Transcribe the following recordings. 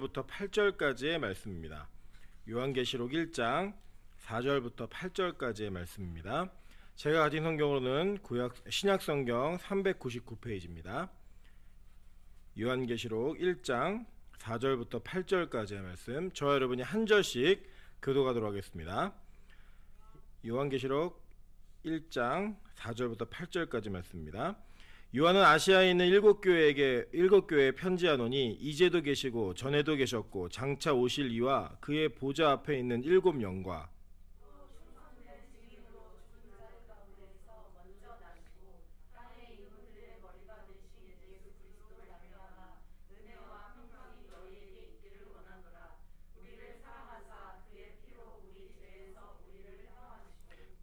4절부터 8절까지의 말씀입니다. 요한계시록 1장 4절부터 8절까지의 말씀입니다. 제가 가진 성경으로는 신약성경 399페이지입니다. 요한계시록 1장 4절부터 8절까지의 말씀, 저와 여러분이 한 절씩 교독하도록 하겠습니다. 요한계시록 1장 4절부터 8절까지 말씀입니다. 요한은 아시아에 있는 일곱 교회에 편지하노니 이제도 계시고 전에도 계셨고 장차 오실 이와 그의 보좌 앞에 있는 일곱 영과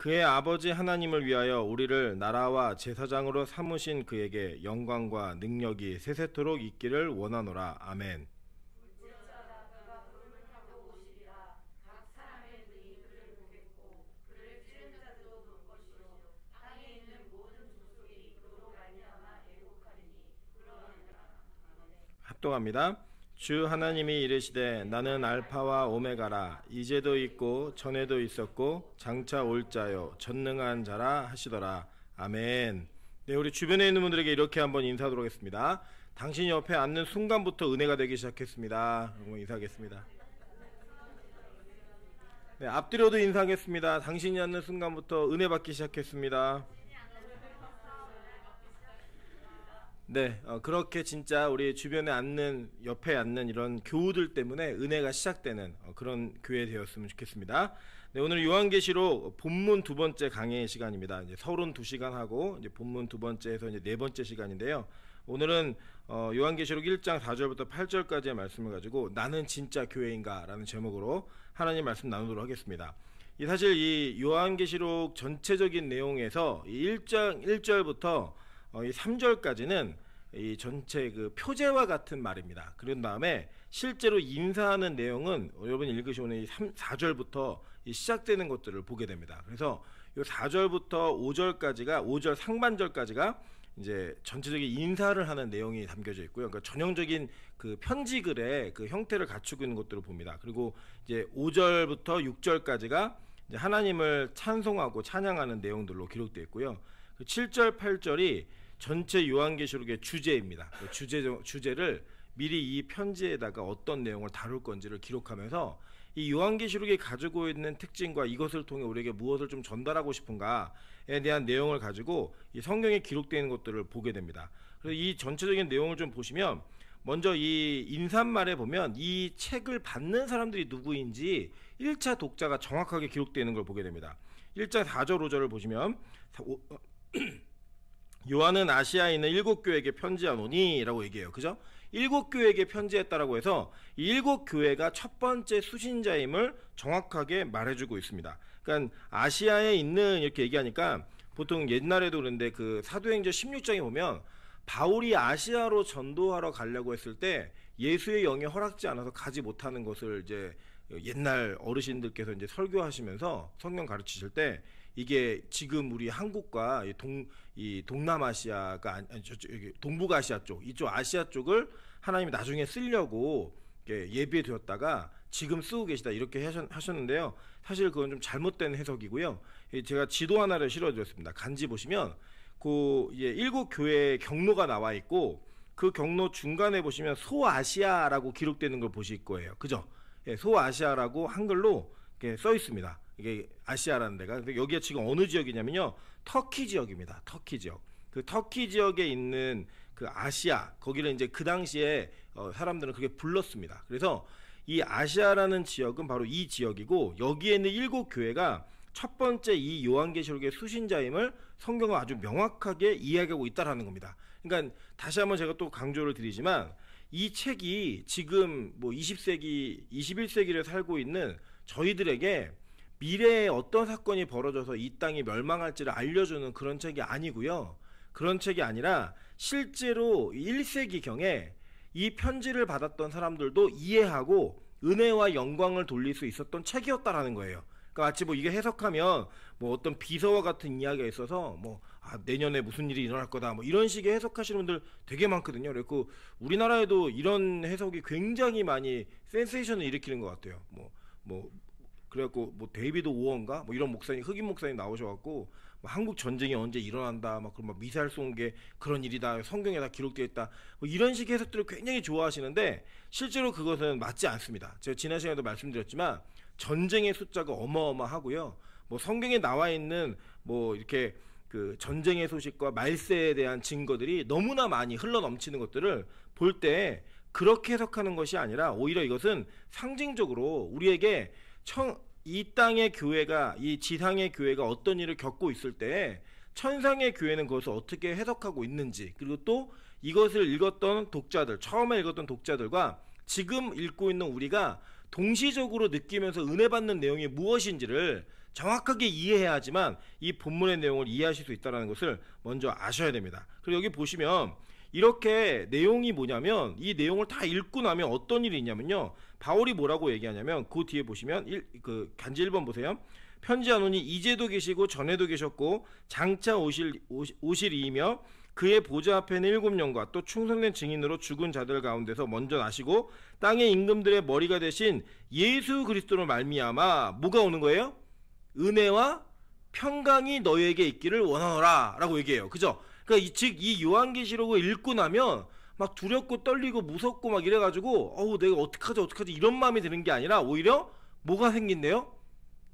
그의 아버지 하나님을 위하여 우리를 나라와 제사장으로 삼으신 그에게 영광과 능력이 세세토록 있기를 원하노라. 아멘. 합동합니다. 주 하나님이 이르시되 나는 알파와 오메가라. 이제도 있고 전에도 있었고 장차 올 자요 전능한 자라 하시더라. 아멘. 네, 우리 주변에 있는 분들에게 이렇게 한번 인사하도록 하겠습니다. 당신 옆에 앉는 순간부터 은혜가 되기 시작했습니다. 인사하겠습니다. 네, 앞뒤로도 인사하겠습니다. 당신이 앉는 순간부터 은혜 받기 시작했습니다. 네, 그렇게 진짜 우리 주변에 옆에 앉는 이런 교우들 때문에 은혜가 시작되는 그런 교회 되었으면 좋겠습니다. 네, 오늘 요한계시록 본문 두 번째 강의 시간입니다. 이제 서론 2시간 하고 이제 본문 두 번째에서 이제 네 번째 시간인데요. 오늘은 요한계시록 1장 4절부터 8절까지의 말씀을 가지고 나는 진짜 교회인가라는 제목으로 하나님 말씀 나누도록 하겠습니다. 사실 이 요한계시록 전체적인 내용에서 이 1절부터 이 3절까지는 이 전체 그 표제와 같은 말입니다. 그런 다음에 실제로 인사하는 내용은 여러분이 읽으시면 이 4절부터 시작되는 것들을 보게 됩니다. 그래서 이 4절부터 5절까지가 5절 상반절까지가 이제 전체적인 인사를 하는 내용이 담겨져 있고요. 그러니까 전형적인 그 편지글의 그 형태를 갖추고 있는 것들을 봅니다. 그리고 이제 5절부터 6절까지가 이제 하나님을 찬송하고 찬양하는 내용들로 기록되어 있고요. 7절, 8절이 전체 요한계시록의 주제입니다. 주제를 미리 이 편지에다가 어떤 내용을 다룰 건지를 기록하면서 이 요한계시록이 가지고 있는 특징과 이것을 통해 우리에게 무엇을 좀 전달하고 싶은가에 대한 내용을 가지고 이 성경에 기록되어 있는 것들을 보게 됩니다. 그래서 이 전체적인 내용을 좀 보시면 먼저 이 인사말에 보면 이 책을 받는 사람들이 누구인지 1차 독자가 정확하게 기록되어 있는 걸 보게 됩니다. 1장 4절 5절을 보시면 요한은 아시아에 있는 7교회에게 편지하노니 라고 얘기해요. 그죠? 7교회에게 편지했다라고 해서 이 7교회가 첫 번째 수신자임을 정확하게 말해주고 있습니다. 그러니까 아시아에 있는 이렇게 얘기하니까 보통 옛날에도 그런데 그 사도행전 16장에 보면 바울이 아시아로 전도하러 가려고 했을 때 예수의 영이 허락지 않아서 가지 못하는 것을 이제 옛날 어르신들께서 이제 설교하시면서 성경 가르치실 때 이게 지금 우리 한국과 동남아시아가 동북아시아 쪽 이쪽 아시아 쪽을 하나님이 나중에 쓰려고 예비해 두었다가 지금 쓰고 계시다 이렇게 하셨는데요. 사실 그건 좀 잘못된 해석이고요. 제가 지도 하나를 실어드렸습니다. 간지 보시면 그 7교회의 경로가 나와 있고 그 경로 중간에 보시면 소아시아라고 기록되는 걸 보실 거예요. 그죠? 소아시아라고 한글로 써 있습니다. 이게 아시아라는 데가. 근데 여기가 지금 어느 지역이냐면요. 터키 지역입니다. 터키 지역. 그 터키 지역에 있는 그 아시아, 거기를 이제 그 당시에 사람들은 그렇게 불렀습니다. 그래서 이 아시아라는 지역은 바로 이 지역이고 여기에 있는 7교회가 첫 번째 이 요한계시록의 수신자임을 성경은 아주 명확하게 이야기하고 있다라는 겁니다. 그러니까 다시 한번 제가 또 강조를 드리지만 이 책이 지금 뭐 20세기, 21세기를 살고 있는 저희들에게 미래에 어떤 사건이 벌어져서 이 땅이 멸망할지를 알려주는 그런 책이 아니고요. 그런 책이 아니라 실제로 1세기경에 이 편지를 받았던 사람들도 이해하고 은혜와 영광을 돌릴 수 있었던 책이었다라는 거예요. 그러니까 마치 뭐 이게 해석하면 뭐 어떤 비서와 같은 이야기가 있어서 뭐 내년에 무슨 일이 일어날 거다 뭐 이런 식의 해석하시는 분들 되게 많거든요. 그리고 우리나라에도 이런 해석이 굉장히 많이 센세이션을 일으키는 것 같아요. 그래갖고 뭐 데이비드 오어인가 뭐 이런 목사님, 흑인 목사님 나오셔갖고 뭐 한국 전쟁이 언제 일어난다 막 그런 막 미사일 쏜 게 그런 일이다, 성경에 다 기록되어 있다 뭐 이런 식의 해석들을 굉장히 좋아하시는데 실제로 그것은 맞지 않습니다. 제가 지난 시간에도 말씀드렸지만 전쟁의 숫자가 어마어마하고요. 뭐 성경에 나와 있는 뭐 이렇게 그 전쟁의 소식과 말세에 대한 증거들이 너무나 많이 흘러 넘치는 것들을 볼 때 그렇게 해석하는 것이 아니라 오히려 이것은 상징적으로 우리에게 이 땅의 교회가, 이 지상의 교회가 어떤 일을 겪고 있을 때 천상의 교회는 그것을 어떻게 해석하고 있는지, 그리고 또 이것을 읽었던 독자들, 처음에 읽었던 독자들과 지금 읽고 있는 우리가 동시적으로 느끼면서 은혜 받는 내용이 무엇인지를 정확하게 이해해야지만 이 본문의 내용을 이해하실 수 있다는 것을 먼저 아셔야 됩니다. 그리고 여기 보시면 이렇게 내용이 뭐냐면, 이 내용을 다 읽고 나면 어떤 일이 있냐면요, 바울이 뭐라고 얘기하냐면 그 뒤에 보시면 간지 1번 보세요. 편지하노니 이제도 계시고 전에도 계셨고 장차 오실이며 그의 보좌 앞에는 7년과 또 충성된 증인으로 죽은 자들 가운데서 먼저 나시고 땅의 임금들의 머리가 되신 예수 그리스도로 말미암아 뭐가 오는 거예요? 은혜와 평강이 너희에게 있기를 원하노라 라고 얘기해요. 그죠? 그러니까 즉 이 요한계시록을 읽고 나면 막 두렵고 떨리고 무섭고 막 이래가지고 내가 어떡하지 이런 마음이 드는 게 아니라 오히려 뭐가 생긴대요?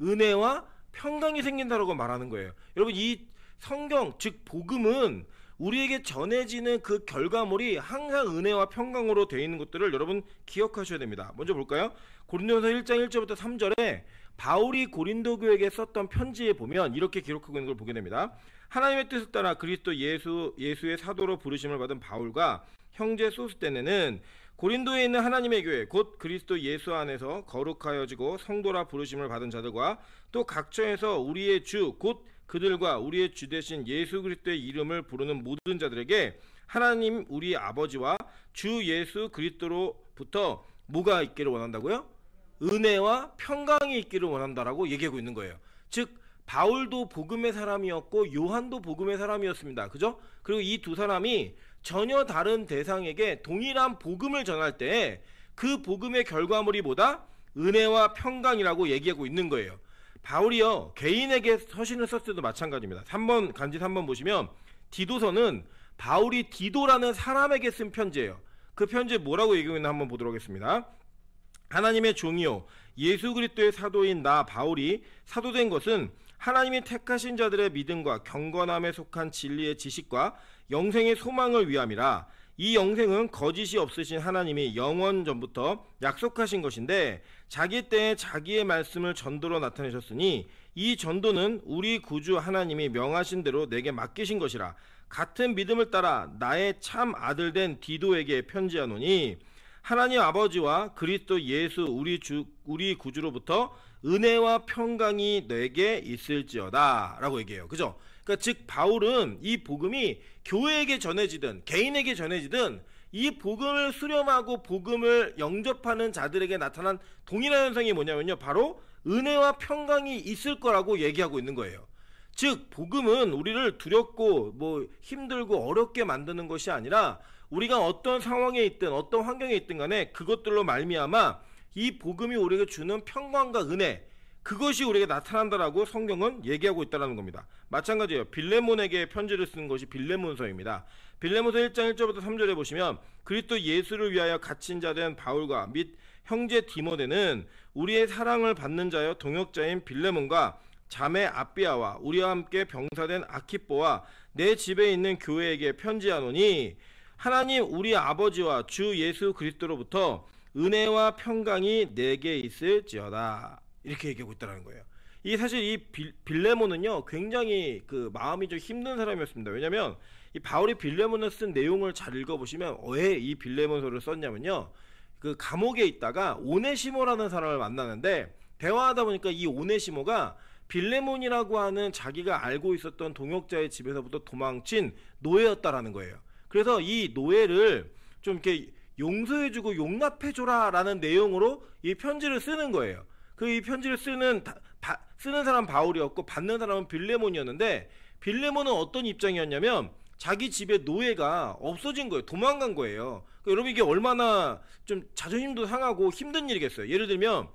은혜와 평강이 생긴다라고 말하는 거예요. 여러분, 이 성경 즉 복음은 우리에게 전해지는 그 결과물이 항상 은혜와 평강으로 되어 있는 것들을 여러분 기억하셔야 됩니다. 먼저 볼까요? 고린도전서 1장 1절부터 3절에 바울이 고린도 교회에게 썼던 편지에 보면 이렇게 기록하고 있는 걸 보게 됩니다. 하나님의 뜻을 따라 그리스도 예수의 사도로 부르심을 받은 바울과 형제 소스데네는 고린도에 있는 하나님의 교회 곧 그리스도 예수 안에서 거룩하여지고 성도라 부르심을 받은 자들과 또 각처에서 우리의 주 곧 그들과 우리의 주 되신 예수 그리스도의 이름을 부르는 모든 자들에게 하나님 우리 아버지와 주 예수 그리스도로부터 뭐가 있기를 원한다고요? 은혜와 평강이 있기를 원한다라고 얘기하고 있는 거예요. 즉 바울도 복음의 사람이었고 요한도 복음의 사람이었습니다. 그죠? 그리고 이 두 사람이 전혀 다른 대상에게 동일한 복음을 전할 때 그 복음의 결과물이 뭐다? 은혜와 평강이라고 얘기하고 있는 거예요. 바울이요 개인에게 서신을 썼을 때도 마찬가지입니다. 간지 3번 보시면 디도서는 바울이 디도라는 사람에게 쓴 편지예요. 그 편지에 뭐라고 얘기하고 있나 한번 보도록 하겠습니다. 하나님의 종이요 예수 그리스도의 사도인 나 바울이 사도된 것은 하나님이 택하신 자들의 믿음과 경건함에 속한 진리의 지식과 영생의 소망을 위함이라. 이 영생은 거짓이 없으신 하나님이 영원 전부터 약속하신 것인데 자기 때에 자기의 말씀을 전도로 나타내셨으니 이 전도는 우리 구주 하나님이 명하신 대로 내게 맡기신 것이라. 같은 믿음을 따라 나의 참 아들 된 디도에게 편지하노니 하나님 아버지와 그리스도 예수 우리 구주로부터 은혜와 평강이 내게 있을지어다 라고 얘기해요. 그죠? 그러니까 즉 바울은 이 복음이 교회에게 전해지든 개인에게 전해지든 이 복음을 수렴하고 복음을 영접하는 자들에게 나타난 동일한 현상이 뭐냐면요, 바로 은혜와 평강이 있을 거라고 얘기하고 있는 거예요. 즉 복음은 우리를 두렵고 힘들고 어렵게 만드는 것이 아니라 우리가 어떤 상황에 있든 어떤 환경에 있든 간에 그것들로 말미암아 이 복음이 우리에게 주는 평강과 은혜, 그것이 우리에게 나타난다라고 성경은 얘기하고 있다는 겁니다. 마찬가지예요. 빌레몬에게 편지를 쓴 것이 빌레몬서입니다. 빌레몬서 1장 1절부터 3절에 보시면 그리스도 예수를 위하여 갇힌 자 된 바울과 및 형제 디모데는 우리의 사랑을 받는 자여 동역자인 빌레몬과 자매 아비아와 우리와 함께 병사된 아키뽀와 내 집에 있는 교회에게 편지하노니 하나님 우리 아버지와 주 예수 그리스도로부터 은혜와 평강이 내게 있을지어다. 이렇게 얘기하고 있다는 거예요. 이 사실 이 빌레몬은요 굉장히 그 마음이 좀 힘든 사람이었습니다. 왜냐하면 이 바울이 빌레몬을 쓴 내용을 잘 읽어보시면 왜 이 빌레몬서를 썼냐면요, 그 감옥에 있다가 오네시모라는 사람을 만나는데 대화하다 보니까 이 오네시모가 빌레몬이라고 하는 자기가 알고 있었던 동역자의 집에서부터 도망친 노예였다라는 거예요. 그래서 이 노예를 좀 이렇게 용서해주고 용납해줘라 라는 내용으로 이 편지를 쓰는 거예요. 그 이 편지를 쓰는 사람 바울이었고 받는 사람은 빌레몬이었는데, 빌레몬은 어떤 입장이었냐면 자기 집에 노예가 없어진 거예요. 도망간 거예요. 그러니까 여러분, 이게 얼마나 좀 자존심도 상하고 힘든 일이겠어요. 예를 들면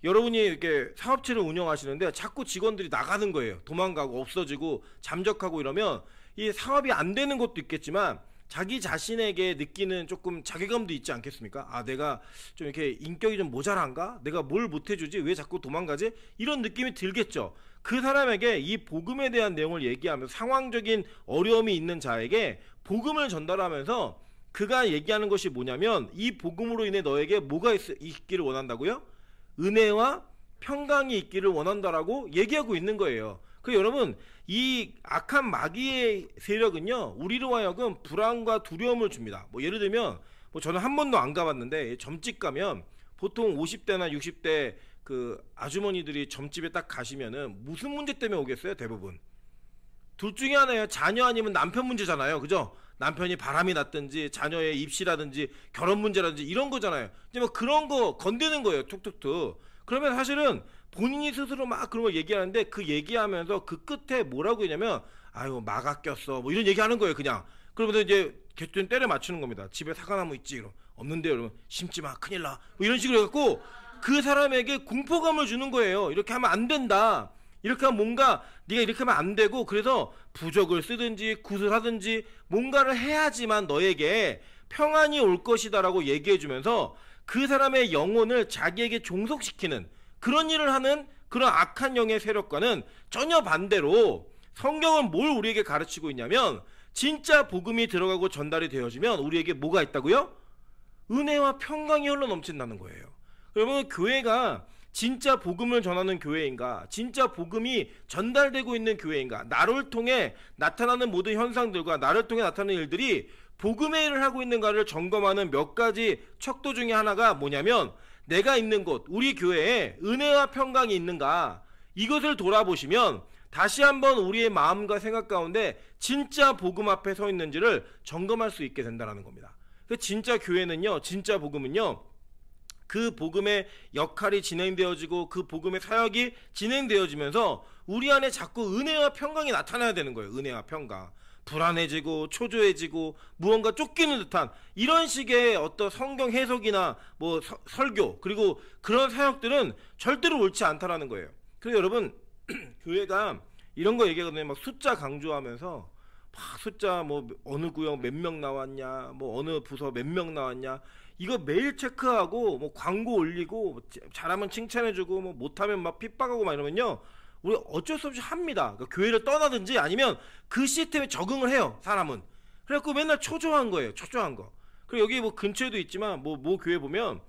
여러분이 이렇게 사업체를 운영하시는데 자꾸 직원들이 나가는 거예요. 도망가고 없어지고 잠적하고 이러면 이 사업이 안 되는 것도 있겠지만 자기 자신에게 느끼는 조금 자괴감도 있지 않겠습니까? 아, 내가 좀 이렇게 인격이 좀 모자란가? 내가 뭘 못해주지? 왜 자꾸 도망가지? 이런 느낌이 들겠죠. 그 사람에게 이 복음에 대한 내용을 얘기하면서 상황적인 어려움이 있는 자에게 복음을 전달하면서 그가 얘기하는 것이 뭐냐면, 이 복음으로 인해 너에게 뭐가 있기를 원한다고요? 은혜와 평강이 있기를 원한다라고 얘기하고 있는 거예요. 그 여러분, 이 악한 마귀의 세력은요, 우리로 하여금 불안과 두려움을 줍니다. 뭐 예를 들면, 뭐 저는 한 번도 안 가봤는데 점집 가면 보통 50대나 60대 그 아주머니들이 점집에 딱 가시면은 무슨 문제 때문에 오겠어요? 대부분 둘 중에 하나예요. 자녀 아니면 남편 문제잖아요. 그죠? 남편이 바람이 났든지 자녀의 입시라든지 결혼 문제라든지 이런 거잖아요. 이제 뭐 그런 거 건드는 거예요. 툭툭툭. 그러면 사실은 본인이 스스로 막 그런 걸 얘기하는데, 그 얘기하면서 그 끝에 뭐라고 했냐면, 아유 마가 꼈어 뭐 이런 얘기하는 거예요. 그냥. 그러면서 이제 개뚜는 때려 맞추는 겁니다. 집에 사과나무 있지? 이러. 없는데요. 여러분. 심지 마, 큰일 나. 뭐 이런 식으로 해갖고 그 사람에게 공포감을 주는 거예요. 이렇게 하면 안 된다. 이렇게 하면 뭔가 네가 이렇게 하면 안 되고, 그래서 부적을 쓰든지 굿을 하든지 뭔가를 해야지만 너에게 평안이 올 것이다 라고 얘기해주면서 그 사람의 영혼을 자기에게 종속시키는 그런 일을 하는 그런 악한 영의 세력과는 전혀 반대로, 성경은 뭘 우리에게 가르치고 있냐면, 진짜 복음이 들어가고 전달이 되어지면 우리에게 뭐가 있다고요? 은혜와 평강이 흘러넘친다는 거예요. 여러분, 교회가 진짜 복음을 전하는 교회인가, 진짜 복음이 전달되고 있는 교회인가, 나를 통해 나타나는 모든 현상들과 나를 통해 나타나는 일들이 복음의 일을 하고 있는가를 점검하는 몇 가지 척도 중에 하나가 뭐냐면, 내가 있는 곳, 우리 교회에 은혜와 평강이 있는가, 이것을 돌아보시면 다시 한번 우리의 마음과 생각 가운데 진짜 복음 앞에 서 있는지를 점검할 수 있게 된다는 겁니다. 진짜 교회는요, 진짜 복음은요, 그 복음의 역할이 진행되어지고 그 복음의 사역이 진행되어지면서 우리 안에 자꾸 은혜와 평강이 나타나야 되는 거예요. 은혜와 평강. 불안해지고 초조해지고 무언가 쫓기는 듯한 이런 식의 어떤 성경 해석이나 뭐 설교, 그리고 그런 사역들은 절대로 옳지 않다라는 거예요. 그래서 여러분, 교회가 이런 거 얘기하거든요. 막 숫자 강조하면서 막 숫자 뭐 어느 구역 몇 명 나왔냐, 뭐 어느 부서 몇 명 나왔냐, 이거 매일 체크하고 뭐 광고 올리고 뭐 잘하면 칭찬해주고 뭐 못하면 막 핍박하고 막 이러면요, 우리 어쩔 수 없이 합니다. 그러니까 교회를 떠나든지 아니면 그 시스템에 적응을 해요, 사람은. 그래갖고 맨날 초조한 거예요. 초조한 거. 그리고 여기 뭐 근처에도 있지만 뭐 교회 보면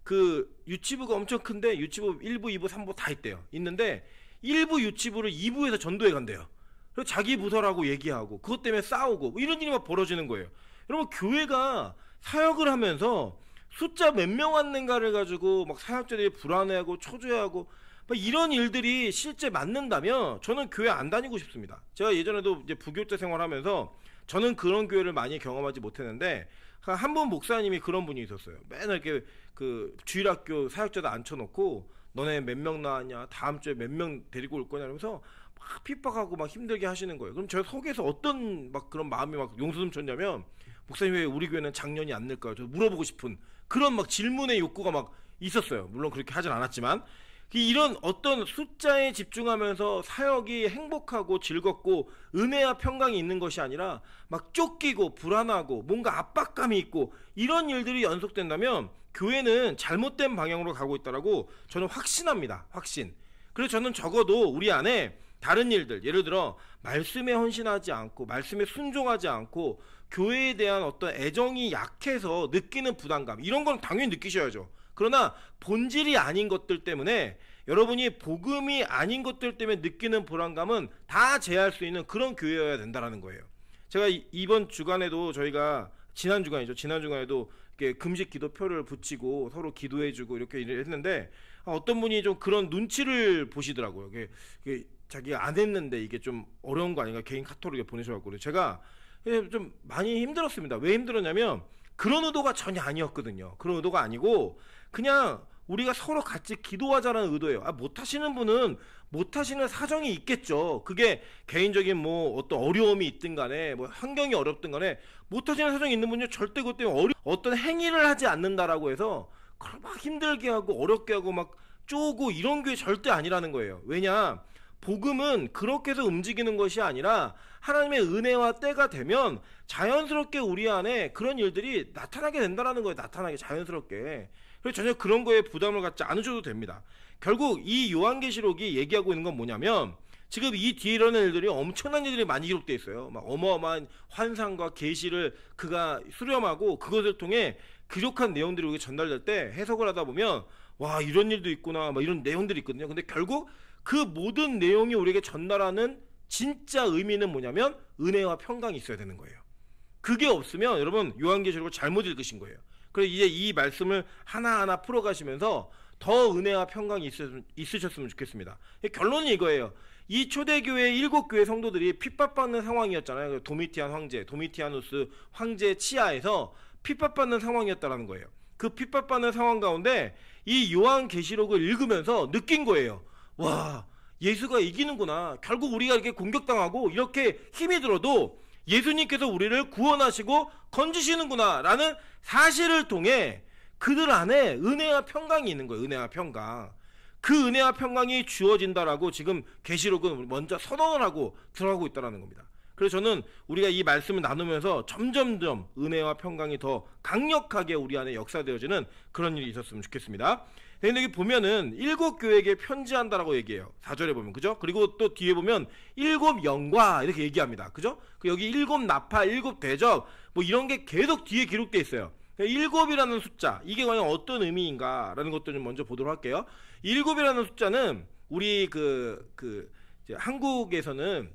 그 유치부가 엄청 큰데 유치부 1부, 2부, 3부 다 있대요. 있는데 1부 유치부를 2부에서 전도해 간대요. 그래서 자기 부서라고 얘기하고 그것 때문에 싸우고 뭐 이런 일이 막 벌어지는 거예요. 여러분, 교회가 사역을 하면서 숫자 몇 명 왔는가를 가지고 막 사역자들이 불안해하고 초조해하고 막 이런 일들이 실제 맞는다면 저는 교회 안 다니고 싶습니다. 제가 예전에도 이제 부교육자 생활하면서 저는 그런 교회를 많이 경험하지 못했는데, 한 분 목사님이 그런 분이 있었어요. 맨날 이렇게 그 주일학교 사역자들 앉혀놓고 너네 몇 명 나왔냐, 다음 주에 몇 명 데리고 올 거냐 이러면서 막 핍박하고 막 힘들게 하시는 거예요. 그럼 저 속에서 어떤 막 그런 마음이 막 용수름 쳤냐면, 목사님 왜 우리 교회는 작년이 안 늘까요? 저 물어보고 싶은 그런 막 질문의 욕구가 막 있었어요. 물론 그렇게 하진 않았지만, 이런 어떤 숫자에 집중하면서 사역이 행복하고 즐겁고 은혜와 평강이 있는 것이 아니라 막 쫓기고 불안하고 뭔가 압박감이 있고 이런 일들이 연속된다면 교회는 잘못된 방향으로 가고 있다라고 저는 확신합니다. 확신. 그래서 저는 적어도 우리 안에 다른 일들, 예를 들어 말씀에 헌신하지 않고 말씀에 순종하지 않고 교회에 대한 어떤 애정이 약해서 느끼는 부담감, 이런 건 당연히 느끼셔야죠. 그러나 본질이 아닌 것들 때문에, 여러분이 복음이 아닌 것들 때문에 느끼는 불안감은 다 제어할 수 있는 그런 교회여야 된다는 거예요. 제가 이번 주간에도, 저희가 지난 주간에도 이렇게 금식 기도표를 붙이고 서로 기도해주고 이렇게 일을 했는데, 어떤 분이 좀 그런 눈치를 보시더라고요. 이게 자기가 안 했는데 이게 좀 어려운 거 아닌가, 개인 카톡으로 보내셔갖고 제가 좀 많이 힘들었습니다. 왜 힘들었냐면 그런 의도가 전혀 아니었거든요. 그런 의도가 아니고 그냥 우리가 서로 같이 기도하자는 의도예요. 못하시는 분은 못하시는 사정이 있겠죠. 그게 개인적인 뭐 어떤 어려움이 있든 간에 뭐 환경이 어렵든 간에 못하시는 사정이 있는 분은 절대 그것 때문에 어떤 행위를 하지 않는다라고 해서 그걸 막 힘들게 하고 어렵게 하고 막 쪼고 이런 게 절대 아니라는 거예요. 왜냐? 복음은 그렇게 해서 움직이는 것이 아니라 하나님의 은혜와 때가 되면 자연스럽게 우리 안에 그런 일들이 나타나게 된다는 거예요. 나타나게 자연스럽게. 그래서 전혀 그런 거에 부담을 갖지 않으셔도 됩니다. 결국 이 요한계시록이 얘기하고 있는 건 뭐냐면 지금 이 뒤에 일어나는 일들이 엄청난 일들이 많이 기록되어 있어요. 막 어마어마한 환상과 계시를 그가 수렴하고 그것을 통해 기록한 내용들이 우리에게 전달될 때 해석을 하다 보면 와 이런 일도 있구나 막 이런 내용들이 있거든요. 근데 결국 그 모든 내용이 우리에게 전달하는 진짜 의미는 뭐냐면 은혜와 평강이 있어야 되는 거예요. 그게 없으면 여러분 요한계시록을 잘못 읽으신 거예요. 그래서 이제 이 말씀을 하나하나 풀어가시면서 더 은혜와 평강이 있으셨으면 좋겠습니다. 결론은 이거예요. 이 초대교회 7교회 성도들이 핍박받는 상황이었잖아요. 도미티안 황제, 도미티아누스 황제의 치하에서 핍박받는 상황이었다는 거예요. 그 핍박받는 상황 가운데 이 요한계시록을 읽으면서 느낀 거예요. 와, 예수가 이기는구나. 결국 우리가 이렇게 공격당하고 이렇게 힘이 들어도 예수님께서 우리를 구원하시고 건지시는구나 라는 사실을 통해 그들 안에 은혜와 평강이 있는 거예요. 은혜와 평강. 그 은혜와 평강이 주어진다라고 지금 계시록은 먼저 선언을 하고 들어가고 있다는 겁니다. 그래서 저는 우리가 이 말씀을 나누면서 점점점 은혜와 평강이 더 강력하게 우리 안에 역사되어지는 그런 일이 있었으면 좋겠습니다. 근데 여기 보면은 7교회에게 편지한다라고 얘기해요. 4절에 보면, 그죠? 그리고 또 뒤에 보면 7영과 이렇게 얘기합니다. 그죠? 여기 7나파, 7대접 뭐 이런 게 계속 뒤에 기록되어 있어요. 7이라는 숫자, 이게 과연 어떤 의미인가라는 것들을 먼저 보도록 할게요. 7이라는 숫자는 우리 이제 한국에서는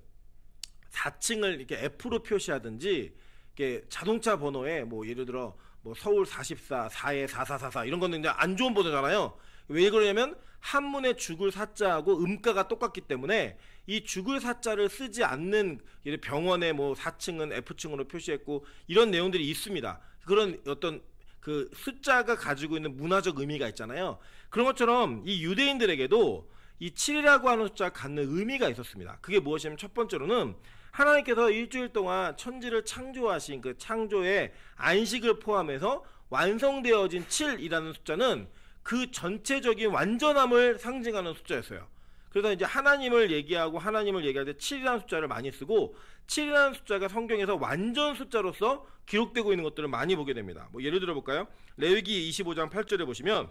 4층을 이렇게 F로 표시하든지 이렇게 자동차 번호에 뭐 예를 들어 뭐 서울 44, 4에 4444 이런 거는 이제 안 좋은 번호잖아요. 왜 그러냐면 한문의 죽을 사자하고 음가가 똑같기 때문에 이 죽을 사자를 쓰지 않는 병원에 뭐 4층은 F층으로 표시했고 이런 내용들이 있습니다. 그런 어떤 그 숫자가 가지고 있는 문화적 의미가 있잖아요. 그런 것처럼 이 유대인들에게도 이 7이라고 하는 숫자가 갖는 의미가 있었습니다. 그게 무엇이냐면 첫 번째로는 하나님께서 일주일 동안 천지를 창조하신 그 창조의 안식을 포함해서 완성되어진 7이라는 숫자는 그 전체적인 완전함을 상징하는 숫자였어요. 그래서 이제 하나님을 얘기할 때 7이라는 숫자를 많이 쓰고 7이라는 숫자가 성경에서 완전 숫자로서 기록되고 있는 것들을 많이 보게 됩니다. 뭐 예를 들어 볼까요? 레위기 25장 8절에 보시면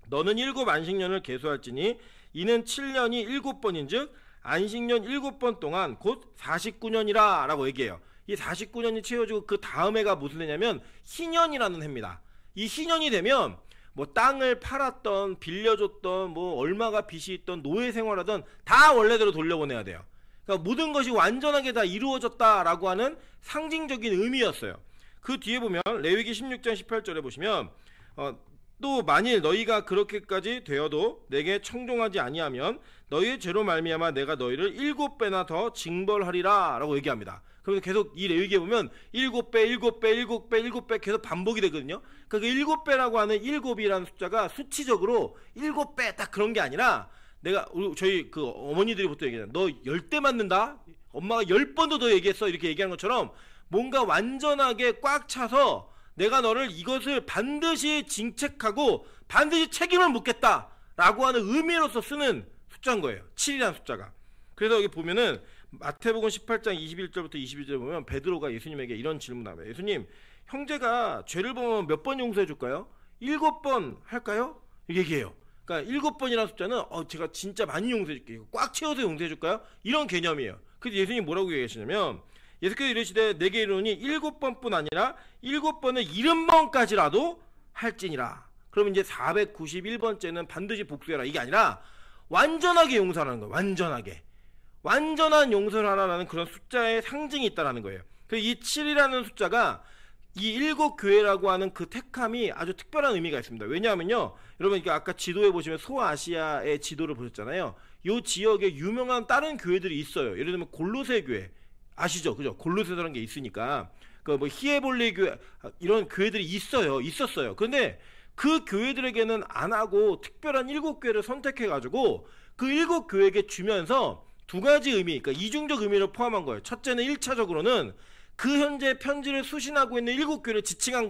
너는 7 안식년을 계수할지니 이는 7년이 7번인즉 안식년 7번 동안 곧 49년이라 라고 얘기해요. 이 49년이 채워지고 그 다음 해가 무슨 해냐면 희년이라는 해입니다. 이 희년이 되면 뭐 땅을 팔았던 빌려줬던 뭐 얼마가 빚이 있던 노예 생활하던 다 원래대로 돌려보내야 돼요. 그러니까 모든 것이 완전하게 다 이루어졌다라고 하는 상징적인 의미였어요. 그 뒤에 보면 레위기 16장 18절에 보시면 또 만일 너희가 그렇게까지 되어도 내게 청종하지 아니하면 너희의 죄로 말미암아 내가 너희를 7배나 더 징벌하리라 라고 얘기합니다. 그러면 계속 이 레위기에 보면 7배, 7배, 7배, 7배 계속 반복이 되거든요. 그 7배라고 하는 7이라는 숫자가 수치적으로 7배 딱 그런 게 아니라 저희 그 어머니들이 보통 얘기하잖아요. 너 10대 맞는다? 엄마가 10번도 더 얘기했어. 이렇게 얘기하는 것처럼 뭔가 완전하게 꽉 차서 내가 너를 이것을 반드시 징책하고 반드시 책임을 묻겠다 라고 하는 의미로서 쓰는 숫자인 거예요. 7이라는 숫자가. 그래서 여기 보면은 마태복음 18장 21절부터 22절 보면 베드로가 예수님에게 이런 질문을 합니다. 예수님, 형제가 죄를 범하면 몇 번 용서해 줄까요? 7번 할까요? 이렇게 얘기해요. 그러니까 7번이라는 숫자는 제가 진짜 많이 용서해 줄게요. 꽉 채워서 용서해 줄까요? 이런 개념이에요. 그래서 예수님이 뭐라고 얘기하시냐면 예수께서 이르시되 내게 이르노니 7번뿐 아니라 7번의 70번까지라도 할지니라. 그러면 이제 491번째는 반드시 복수해라. 이게 아니라 완전하게 용서하는 거예요. 완전한 용서를 하라는 그런 숫자의 상징이 있다는 거예요. 그래서 이 7이라는 숫자가 이 7교회라고 하는 그 택함이 아주 특별한 의미가 있습니다. 왜냐하면요, 여러분 아까 지도에 보시면 소아시아의 지도를 보셨잖아요. 이 지역에 유명한 다른 교회들이 있어요. 예를 들면 골로새 교회 아시죠? 그죠? 골로새라는 게 있으니까 그 뭐 히에볼리 교회 이런 교회들이 있었어요. 그런데 그 교회들에게는 안 하고 특별한 7교회를 선택해가지고 그 7교회에게 주면서 두 가지 의미, 그러니까 이중적 의미를 포함한 거예요. 첫째는 1차적으로는 그 현재 편지를 수신하고 있는 7교회를 지칭한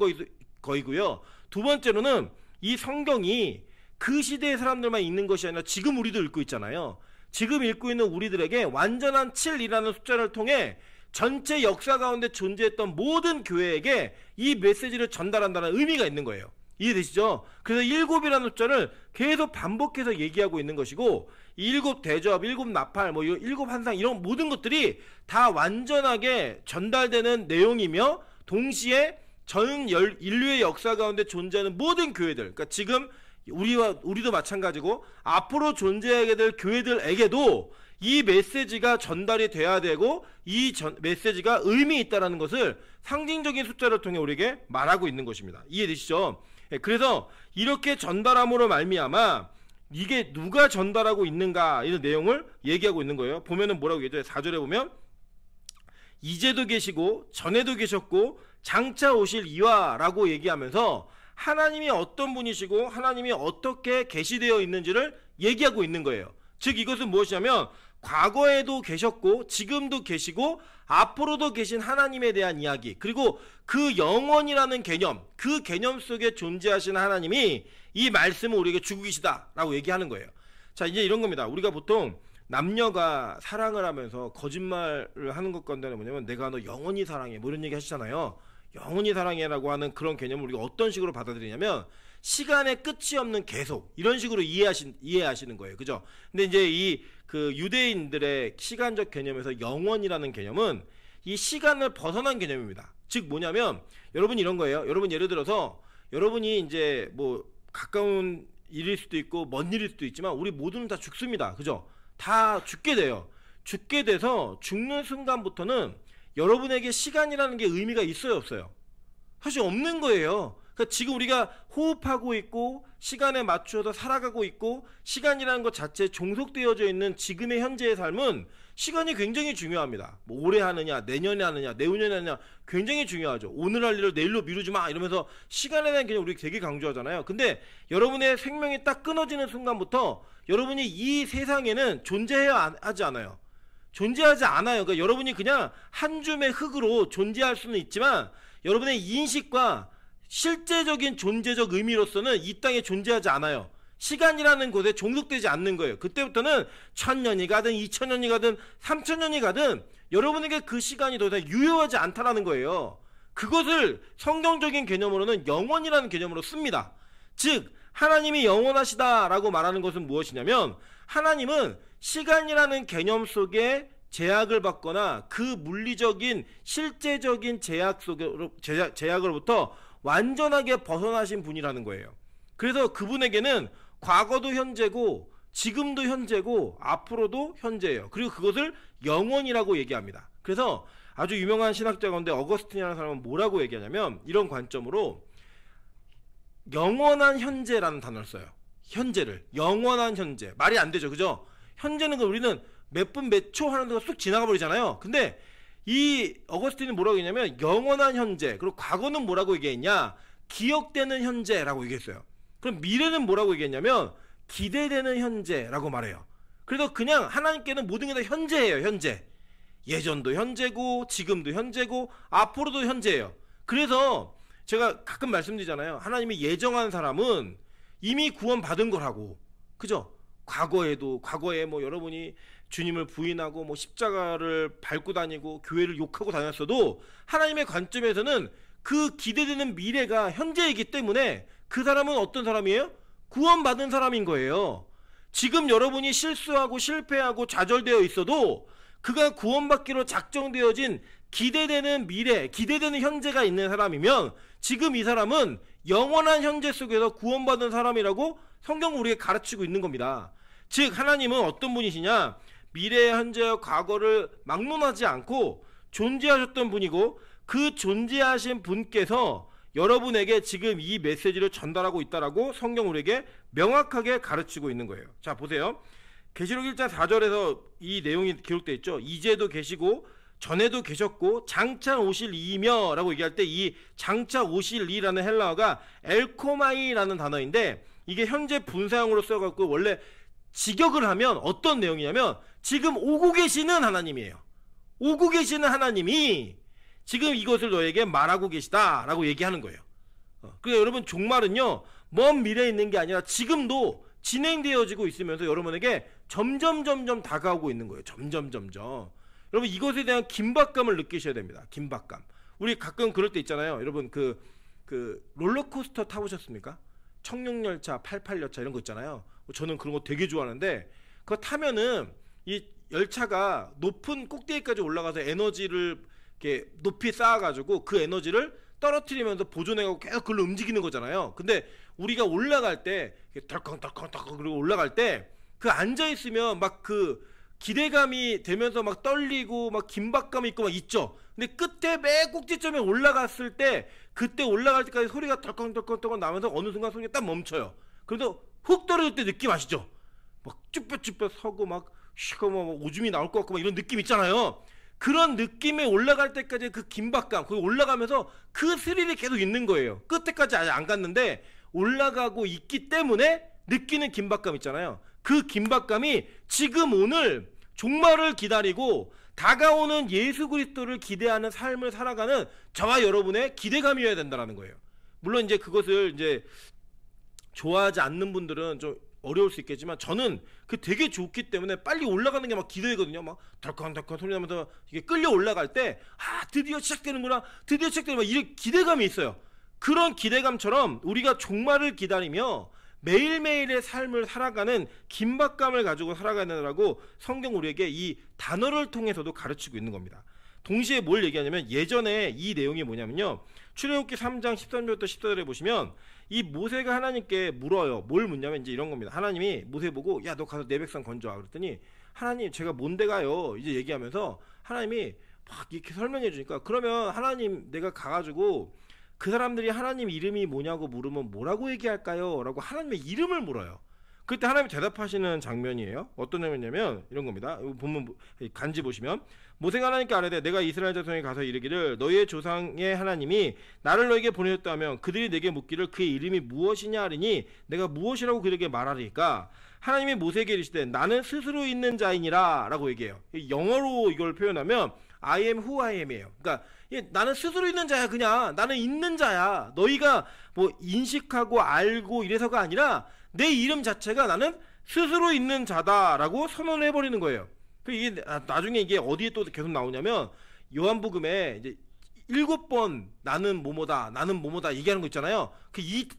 거이고요. 두 번째로는 이 성경이 그 시대의 사람들만 읽는 것이 아니라 지금 우리도 읽고 있잖아요. 지금 읽고 있는 우리들에게 완전한 7이라는 숫자를 통해 전체 역사 가운데 존재했던 모든 교회에게 이 메시지를 전달한다는 의미가 있는 거예요. 이해되시죠? 그래서 7이라는 숫자를 계속 반복해서 얘기하고 있는 것이고, 7 대접, 7 나팔, 뭐 7 환상, 이런 모든 것들이 다 완전하게 전달되는 내용이며, 동시에 전 인류의 역사 가운데 존재하는 모든 교회들, 그러니까 지금 우리도 마찬가지고 앞으로 존재하게 될 교회들에게도 이 메시지가 전달이 돼야 되고, 이 메시지가 의미 있다라는 것을 상징적인 숫자를 통해 우리에게 말하고 있는 것입니다. 이해되시죠? 그래서 이렇게 전달함으로 말미암아 이게 누가 전달하고 있는가, 이런 내용을 얘기하고 있는 거예요. 보면은 뭐라고 얘기해요? 4절에 보면 이제도 계시고 전에도 계셨고 장차 오실 이와 라고 얘기하면서 하나님이 어떤 분이시고 하나님이 어떻게 계시되어 있는지를 얘기하고 있는 거예요. 즉 이것은 무엇이냐면 과거에도 계셨고 지금도 계시고 앞으로도 계신 하나님에 대한 이야기, 그리고 그 영원이라는 개념, 그 개념 속에 존재하시는 하나님이 이 말씀을 우리에게 주고 계시다라고 얘기하는 거예요. 자, 이제 이런 겁니다. 우리가 보통 남녀가 사랑을 하면서 거짓말을 하는 것 가운데 뭐냐면 내가 너 영원히 사랑해 뭐 이런 얘기 하시잖아요. 영원히 사랑해라고 하는 그런 개념을 우리가 어떤 식으로 받아들이냐면 시간의 끝이 없는 계속, 이런 식으로 이해하시는 거예요. 그죠? 근데 이제 그 유대인들의 시간적 개념에서 영원이라는 개념은 이 시간을 벗어난 개념입니다. 즉 뭐냐면 여러분 이런 거예요. 여러분 예를 들어서 여러분이 이제 뭐 가까운 일일 수도 있고 먼 일일 수도 있지만 우리 모두는 다 죽습니다. 그죠? 다 죽게 돼요. 죽게 돼서 죽는 순간부터는 여러분에게 시간이라는 게 의미가 있어요, 없어요? 사실 없는 거예요. 그러니까 지금 우리가 호흡하고 있고 시간에 맞추어서 살아가고 있고 시간이라는 것 자체에 종속되어져 있는 지금의 현재의 삶은 시간이 굉장히 중요합니다. 뭐 올해 하느냐, 내년에 하느냐, 내후년에 하느냐 굉장히 중요하죠. 오늘 할 일을 내일로 미루지 마 이러면서 시간에 대한 개념 우리 되게 강조하잖아요. 근데 여러분의 생명이 딱 끊어지는 순간부터 여러분이 이 세상에는 존재해야 하지 않아요. 존재하지 않아요. 그러니까 여러분이 그냥 한 줌의 흙으로 존재할 수는 있지만 여러분의 인식과 실제적인 존재적 의미로서는 이 땅에 존재하지 않아요. 시간이라는 곳에 종속되지 않는 거예요. 그때부터는 1000년이 가든 2000년이 가든 3000년이 가든 여러분에게 그 시간이 더 이상 유효하지 않다라는 거예요. 그것을 성경적인 개념으로는 영원이라는 개념으로 씁니다. 즉 하나님이 영원하시다라고 말하는 것은 무엇이냐면 하나님은 시간이라는 개념 속에 제약을 받거나 그 물리적인 실제적인 제약으로부터 완전하게 벗어나신 분이라는 거예요. 그래서 그분에게는 과거도 현재고 지금도 현재고 앞으로도 현재예요. 그리고 그것을 영원이라고 얘기합니다. 그래서 아주 유명한 신학자 가운데 어거스틴이라는 사람은 뭐라고 얘기하냐면 이런 관점으로 영원한 현재라는 단어를 써요. 현재를. 영원한 현재. 말이 안 되죠. 그죠? 현재는 우리는 몇 분 몇 초 하는 데가 쑥 지나가 버리잖아요. 근데 이 어거스틴은 뭐라고 했냐면 영원한 현재, 그리고 과거는 뭐라고 얘기했냐, 기억되는 현재라고 얘기했어요. 그럼 미래는 뭐라고 얘기했냐면 기대되는 현재라고 말해요. 그래서 그냥 하나님께는 모든 게 다 현재예요. 현재. 예전도 현재고 지금도 현재고 앞으로도 현재예요. 그래서 제가 가끔 말씀드리잖아요. 하나님이 예정한 사람은 이미 구원받은 거라고. 그죠? 과거에 뭐 여러분이 주님을 부인하고 뭐 십자가를 밟고 다니고 교회를 욕하고 다녔어도 하나님의 관점에서는 그 기대되는 미래가 현재이기 때문에 그 사람은 어떤 사람이에요? 구원받은 사람인 거예요. 지금 여러분이 실수하고 실패하고 좌절되어 있어도 그가 구원받기로 작정되어진 기대되는 미래, 기대되는 현재가 있는 사람이면 지금 이 사람은 영원한 현재 속에서 구원받은 사람이라고 성경은 우리에게 가르치고 있는 겁니다. 즉 하나님은 어떤 분이시냐, 미래, 현재와 과거를 막론하지 않고 존재하셨던 분이고 그 존재하신 분께서 여러분에게 지금 이 메시지를 전달하고 있다라고 성경 우리에게 명확하게 가르치고 있는 거예요. 자 보세요. 계시록 1장 4절에서 이 내용이 기록되어 있죠. 이제도 계시고 전에도 계셨고 장차 오실 이며 라고 얘기할 때 이 장차 오실 이라는 헬라어가 엘코마이라는 단어인데 이게 현재 분사형으로 써갖고 원래 직역을 하면 어떤 내용이냐면 지금 오고 계시는 하나님이에요. 오고 계시는 하나님이 지금 이것을 너에게 말하고 계시다 라고 얘기하는 거예요. 그러니까 여러분 종말은요 먼 미래에 있는 게 아니라 지금도 진행되어지고 있으면서 여러분에게 점점 다가오고 있는 거예요. 점점. 여러분 이것에 대한 긴박감을 느끼셔야 됩니다. 긴박감. 우리 가끔 그럴 때 있잖아요. 여러분 그 롤러코스터 타보셨습니까? 청룡열차, 88열차 이런 거 있잖아요. 저는 그런 거 되게 좋아하는데 그거 타면은 이 열차가 높은 꼭대기까지 올라가서 에너지를 이렇게 높이 쌓아가지고 그 에너지를 떨어뜨리면서 보존해가고 계속 그걸로 움직이는 거잖아요. 근데 우리가 올라갈 때 덜컹 그리고 올라갈 때 그 앉아있으면 막 그 기대감이 되면서 막 떨리고 막 긴박감이 있고 막 있죠. 근데 끝에 맨 꼭지점에 올라갔을 때 그때 올라갈 때까지 소리가 덜컹 나면서 어느 순간 소리가 딱 멈춰요. 그래도 훅 떨어질 때 느낌 아시죠? 막 쭈뼛 서고 막 쉬고 막 오줌이 나올 것 같고 막 이런 느낌 있잖아요. 그런 느낌에 올라갈 때까지 그 긴박감, 거기 올라가면서 그 스릴이 계속 있는 거예요. 끝에까지 아직 안 갔는데 올라가고 있기 때문에 느끼는 긴박감 있잖아요. 그 긴박감이 지금 오늘 종말을 기다리고 다가오는 예수 그리스도를 기대하는 삶을 살아가는 저와 여러분의 기대감이어야 된다는 거예요. 물론 이제 그것을 이제 좋아하지 않는 분들은 좀 어려울 수 있겠지만 저는 그 되게 좋기 때문에 빨리 올라가는 게 막 기대거든요. 막 덜컹 소리 나면서 이게 끌려 올라갈 때 드디어 시작되는구나. 드디어 시작되는 막 이런 기대감이 있어요. 그런 기대감처럼 우리가 종말을 기다리며 매일매일의 삶을 살아가는 긴박감을 가지고 살아가야 된다고 성경 우리에게 이 단어를 통해서도 가르치고 있는 겁니다. 동시에 뭘 얘기하냐면 예전에 이 내용이 뭐냐면요. 출애굽기 3장 13절부터 14절에 보시면 이 모세가 하나님께 물어요. 뭘 묻냐면 이제 이런 겁니다. 하나님이 모세 보고 야 너 가서 내 백성 건져와 그랬더니 하나님 제가 뭔데 가요 이제 얘기하면서 하나님이 막 이렇게 설명해 주니까 그러면 하나님 내가 가가지고 그 사람들이 하나님 이름이 뭐냐고 물으면 뭐라고 얘기할까요? 라고 하나님의 이름을 물어요. 그때 하나님이 대답하시는 장면이에요. 어떤 장면이냐면 이런 겁니다. 보면 간지 보시면 모세가 하나님께 아뢰되 내가 이스라엘 자손에 가서 이르기를 너희의 조상의 하나님이 나를 너에게 보내셨다면 그들이 내게 묻기를 그의 이름이 무엇이냐 하리니 내가 무엇이라고 그들에게 말하리까 하나님이 모세에게 이르시되 나는 스스로 있는 자이니라 라고 얘기해요. 영어로 이걸 표현하면 I am who I am이에요. 그러니까 나는 스스로 있는 자야. 그냥 나는 있는 자야. 너희가 뭐 인식하고 알고 이래서가 아니라 내 이름 자체가 나는 스스로 있는 자다라고 선언을 해버리는 거예요. 이게 나중에 이게 어디에 또 계속 나오냐면 요한복음에 이제 7번 나는 뭐뭐다 얘기하는 거 있잖아요.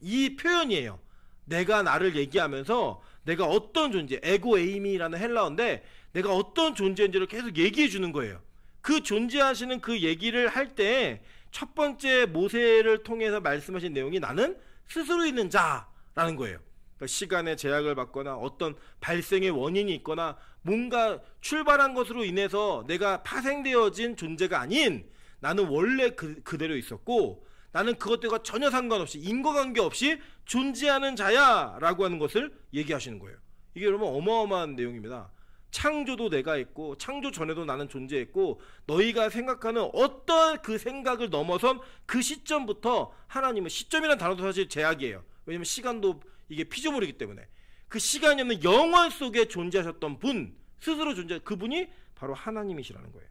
이 표현이에요. 내가 나를 얘기하면서 내가 어떤 존재, 에고 에이미라는 헬라어인데 내가 어떤 존재인지를 계속 얘기해 주는 거예요. 그 존재하시는 그 얘기를 할 때 첫 번째 모세를 통해서 말씀하신 내용이 나는 스스로 있는 자라는 거예요. 그러니까 시간의 제약을 받거나 어떤 발생의 원인이 있거나 뭔가 출발한 것으로 인해서 내가 파생되어진 존재가 아닌 나는 원래 그대로 있었고 나는 그것들과 전혀 상관없이 인과관계 없이 존재하는 자야 라고 하는 것을 얘기하시는 거예요. 이게 여러분 어마어마한 내용입니다. 창조도 내가 있고 창조 전에도 나는 존재했고 너희가 생각하는 어떤 그 생각을 넘어선 그 시점부터 하나님은 시점이라는 단어도 사실 제약이에요. 왜냐면 시간도 이게 피조물이기 때문에 그 시간이 없는 영원 속에 존재하셨던 분 스스로 존재 그분이 바로 하나님이시라는 거예요.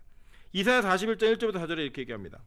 이사야 41장 1절부터 4절에 이렇게 얘기합니다.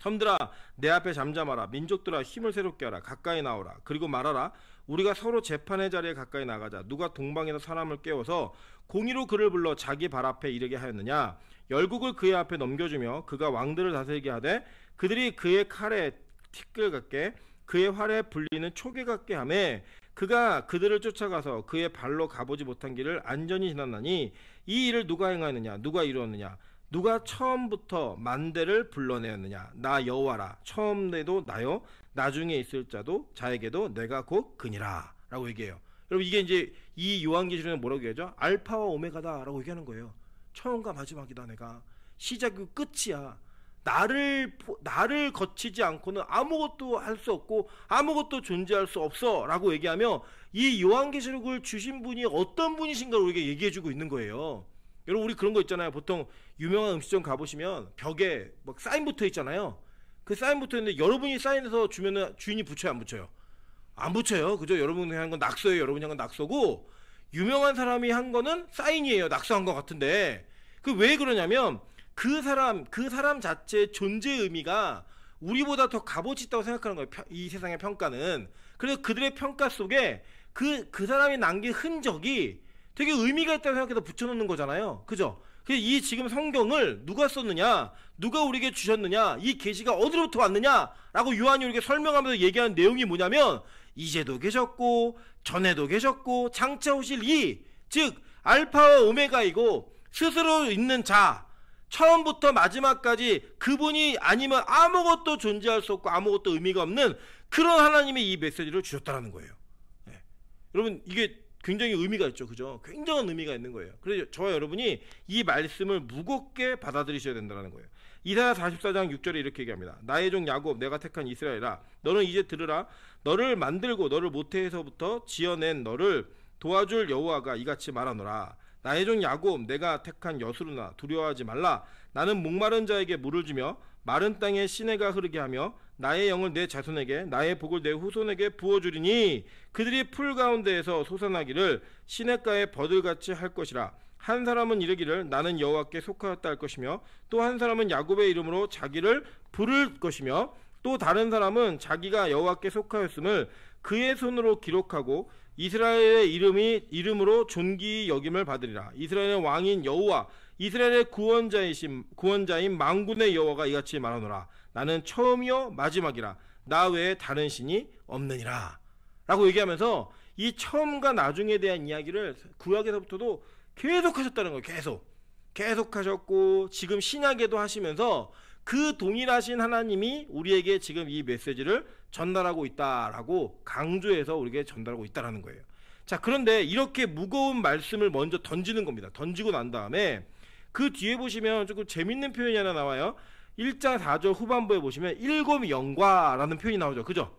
섬들아 내 앞에 잠잠하라. 민족들아 힘을 새롭게 하라. 가까이 나오라. 그리고 말하라. 우리가 서로 재판의 자리에 가까이 나가자. 누가 동방에서 사람을 깨워서 공의로 그를 불러 자기 발 앞에 이르게 하였느냐. 열국을 그의 앞에 넘겨주며 그가 왕들을 다스리게 하되 그들이 그의 칼에 티끌 같게 그의 활에 불리는 초계 같게 하매 그가 그들을 쫓아가서 그의 발로 가보지 못한 길을 안전히 지났나니 이 일을 누가 행하였느냐. 누가 이루었느냐. 누가 처음부터 만대를 불러내었느냐. 나 여호와라. 처음에도 나요 나중에 있을 자도 자에게도 내가 곧 그니라 라고 얘기해요. 여러분 이게 이제 이 요한계시록은 뭐라고 얘기하죠? 알파와 오메가다 라고 얘기하는 거예요. 처음과 마지막이다. 내가 시작이고 끝이야. 나를 거치지 않고는 아무것도 할 수 없고 아무것도 존재할 수 없어 라고 얘기하며 이 요한계시록을 주신 분이 어떤 분이신가 우리에게 얘기해주고 있는 거예요. 여러분 우리 그런 거 있잖아요. 보통 유명한 음식점 가보시면 벽에 막 사인 붙어 있잖아요. 그 사인 붙어 있는데 여러분이 사인해서 주면은 주인이 붙여요, 안 붙여요? 안 붙여요. 그죠? 여러분이 한 건 낙서예요. 여러분이 한 건 낙서고, 유명한 사람이 한 거는 사인이에요. 낙서한 것 같은데. 그 왜 그러냐면 그 사람 자체의 존재 의미가 우리보다 더 값어치 있다고 생각하는 거예요. 이 세상의 평가는. 그래서 그들의 평가 속에 그 사람이 남긴 흔적이 되게 의미가 있다고 생각해서 붙여놓는 거잖아요. 그죠? 이 지금 성경을 누가 썼느냐, 누가 우리에게 주셨느냐, 이 계시가 어디로부터 왔느냐라고 요한이 우리에게 설명하면서 얘기하는 내용이 뭐냐면, 이제도 계셨고 전에도 계셨고 장차 오실 즉 알파와 오메가이고 스스로 있는 자, 처음부터 마지막까지 그분이 아니면 아무것도 존재할 수 없고 아무것도 의미가 없는 그런 하나님의 이 메시지를 주셨다라는 거예요. 네. 여러분 이게 굉장히 의미가 있죠. 그죠? 굉장한 의미가 있는 거예요. 그래서 저와 여러분이 이 말씀을 무겁게 받아들이셔야 된다는 거예요. 이사야 44장 6절에 이렇게 얘기합니다. 나의 종 야곱, 내가 택한 이스라엘아, 너는 이제 들으라. 너를 만들고 너를 모태에서부터 지어낸 너를 도와줄 여호와가 이같이 말하노라. 나의 종 야곱, 내가 택한 여수르나, 두려워하지 말라. 나는 목마른 자에게 물을 주며 마른 땅에 시내가 흐르게 하며 나의 영을 내 자손에게, 나의 복을 내 후손에게 부어주리니 그들이 풀 가운데에서 솟아나기를 시냇가에 버들같이 할 것이라. 한 사람은 이르기를 나는 여호와께 속하였다 할 것이며, 또 한 사람은 야곱의 이름으로 자기를 부를 것이며, 또 다른 사람은 자기가 여호와께 속하였음을 그의 손으로 기록하고 이스라엘의 이름으로 존귀 여김을 받으리라. 이스라엘의 왕인 여호와, 이스라엘의 구원자인 만군의 여호와가 이같이 말하노라. 나는 처음이요 마지막이라. 나 외에 다른 신이 없느니라. 라고 얘기하면서 이 처음과 나중에 대한 이야기를 구약에서부터도 계속 하셨다는 거예요. 계속 하셨고, 지금 신약에도 하시면서 그 동일하신 하나님이 우리에게 지금 이 메시지를 전달하고 있다라고 강조해서 우리에게 전달하고 있다라는 거예요. 자, 그런데 이렇게 무거운 말씀을 먼저 던지는 겁니다. 던지고 난 다음에 그 뒤에 보시면 조금 재밌는 표현이 하나 나와요. 1장 4절 후반부에 보시면 일곱 영과라는 표현이 나오죠. 그죠?